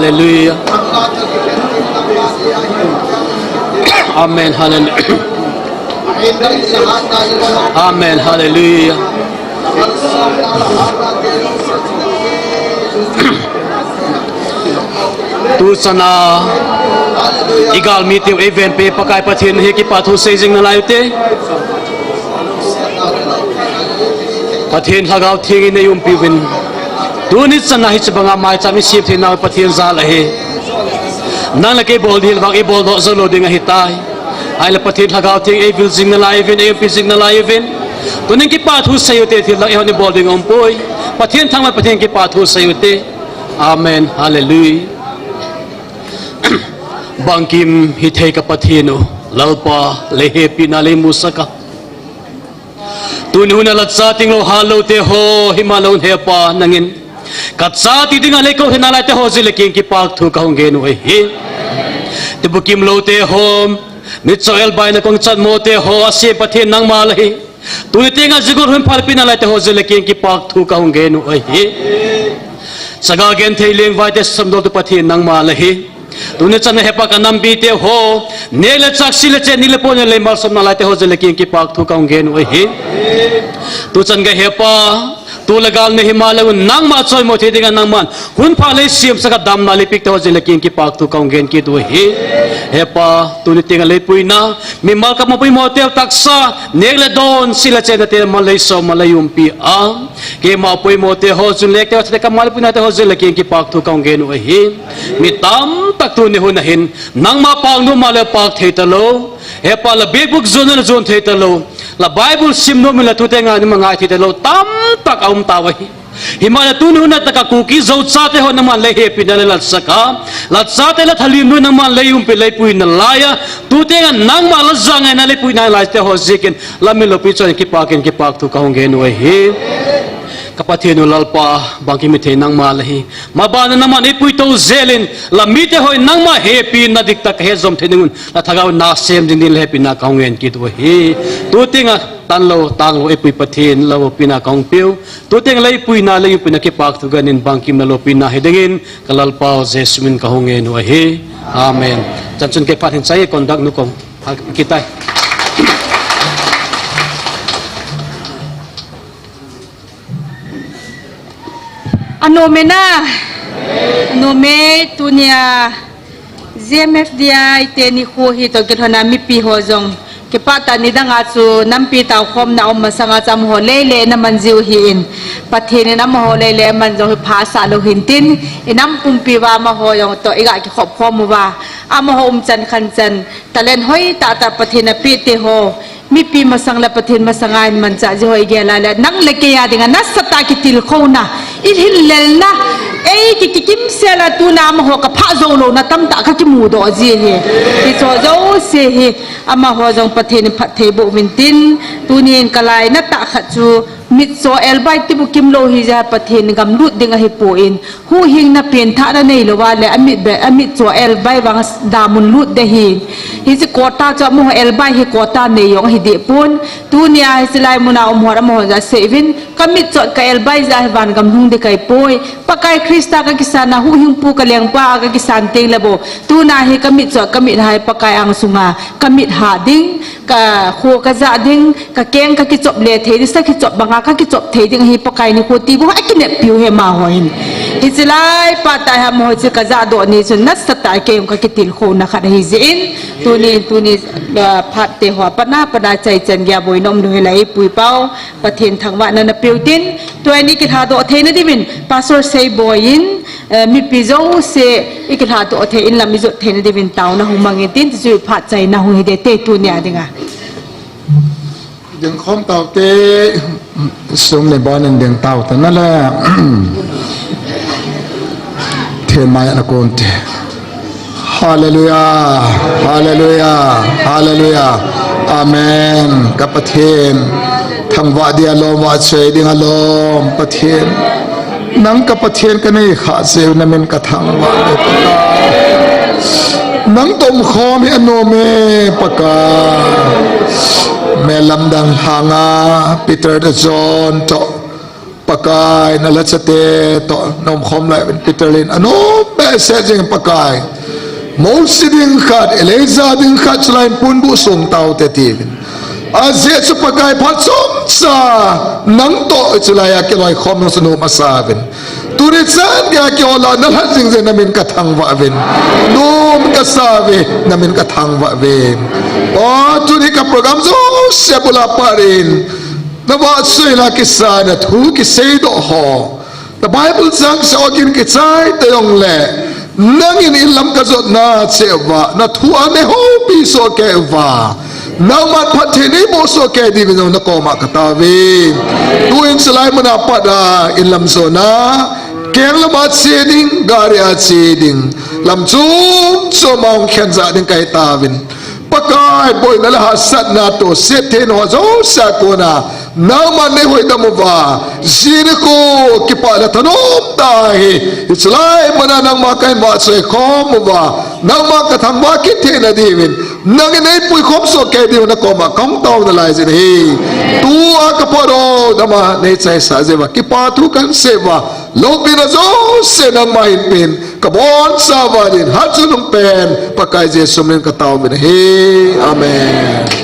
J: hallelujah. Amen, hallelujah. Amen, hallelujah. Tu sana igal meeting event pe pakai pathin he ki pathu seising na laite pathin hagau thing in yum piwin tu ni sana hi chbanga mai chami sip the na pathin za la he nan la ke bol dil bang e bol do zo lo ding hi tai ai la pathin hagau thing e building na lai event e pising na lai event tu ning ki pathu sayute thi la e ni bol ding om poi pathin thang ma pathin ki pathu sayute. Amen, hallelujah. Bangkim hitay kapatino lalpa lehe pinale musaka tununa latsating lo halo te ho himalon hepa nangin katsati dingale ko hinala te ho zileking kipak thu kaung genu he te bukim lo te ho mitsoel bay na kong chan mo te ho ase pathin nang malahi tunitinga zigur hun phal pinala te ho zileking kipak thu kaung genu he saga gen theiling vai te samdo tu pathin nang malahi tune chan hepa ka nam bi te ho nele chak sile che nile pone le mal som na la te ho jele king ki pak thu kaung gen we he tu chan ga hepa tu lagal ne himalay nang ma choi mo the dinga nang man hun pha le siam saka dam na le pik te ho jele king ki pak thu kaung gen ki tu he hepa tu ni tinga le puina mi mal ka mo pui mo te taksa negle don sila che na te malay so malayum pi a ke ma pui mo te ho jun lek te ka mal puina te ho jele king ki pak thu kaung gen we he mi tam tak tu ni hunahin nang ma pang no mala pak theitalo he pa la big book zone na zone theitalo la bible sim no mila tu tenga ni mangai theitalo tam tak aum tawahi himala tu nu na taka kuki zo chate ho na man le he pinale la saka la chate la thali nu na man le yum pe le pui na laya tu tenga nang ma la zanga na le pui na la te ho zikin la milo pi chon ki pak tu kaung gen we he kapatino lalpa bangki mithe nang ma lahi mabana naman ipui to zelin la mite hoi nang ma happy na dikta he zom thinun la thagaw na sem din din happy na kaungen ki to he tu tinga tanlo tanglo ipui pathin lo pina kaung piu tu ting lai pui na lai pina ki pak tu ganin bangkim na lo pina hedengin kalalpa jesmin kahungen wa he amen chanchun ke pathin sai kondak nu kong kita
B: Anomena anome tunia ZMFDI teni ko hito githana mi pi hojong ke pata ni danga chu nampi ta khom na om sanga cham ho lele na manjiu hi in pathene na ho lele manjo phasa lo hintin inam pumpi wa ma ho yong to iga ki khop khom wa am ho chan khan chan talen hoi ta ta pathena pi te ho mi pi masang la pathin masangai man cha ji hoi gela la nang le ke ya dinga na sata ki til khona il hil lel na ei ki kim se la tu na ma ho ka pha zo lo na tam ta ka ki mu do ji he ti cho zo se he ama ho jong pathin phat the bo min tin tu nin kalai na ta kha chu mit so el bai ti bu kim lo hi ja pathin gam lut dinga hi po in hu hing na pen tha na nei lo wa le amit so el bai wang da mun lut de hi ji kota cha mo el bai hi kota nei yong hi de pun tu nia hi silai muna hora mo ja sevin kamit so ka el bai ja van gam hung de kai poi pakai krista ka kisana hu hing pu ka leng pa ka kisan te lebo tu na hi kamit so kamit hai pakai ang sunga kamit ha ding ka kho ka za ding ka keng ka ki chop le the sa ki chop banga ka ki chop the ding hi pakai ni ko ti bu ha ki ne piu he ma hoin isilai patai ha mo chi ka za do ni sun na sata ke ka ki til kho na kha hi zin tu ni phat te ho pana chai chen ya boi nom doi lai pui pau pathin thangwa na piu tin tu ani ki tha do the na divin pastor sei boyin mi pizo se ikha do the in la mi zo the na divin taw na humang tin chu phat chai na hu de te tu nya dinga
K: ยังคอมเต่าเตสมในบ้านนั่นเดียงเต่าแต่นั่นแหละเทมายนะคนเตฮาเลลูยาฮาเลลูยาฮาเลลูยาอาเมนกับประเทศทางวัดเดียลมวัดเฉยดิ่งลมประเทศนังกับประเทศกันนี่ขาเซลนั่นเป็นกระทางวัดเลยปะกานังตมคอมีอโนเมปะกาเมลัมดังหางาปีเตอร์เดจอนโตป pakai nalasate to nom khom lai Peterlin ano messaging pakai Mousiding kat Eliza ding kat selain pun bu sung tau tetin azet sepakai patsum sa nang to celaya keloi khom nang sunu masavin turisan ya ke ola nalat sing zen namin kathang wa ven nom kasave namin kathang wa ven o tuni ka program zo sebula parin nawa suila kisana thu ki seido ho the Bible sang sa ogin kitsai tayong le nangin ilam kazot na seva na thua ne ho piso keva namat patini moso ke di bino na koma katawi tuin selai mana pada ilam zona keng lamat seding garia seding lam zum so maung khenza ding kai tawin pakai boy na lahasat na to seten ho zo sakona naman ne hoy damuba ziriko kipala tanom tahi islay mana nang makai ma se khom ba nang ma kathang ma kithe na divin nang nei pui khom so ke di na ko ma kong taw na lai zin hi tu a kaporo dama nei chai sa je ba kipa thu kan se ba lobi na zo se nang ma hin pin kabon sa ba din hat sunung pen pakai je sumlen ka taw bin hi amen.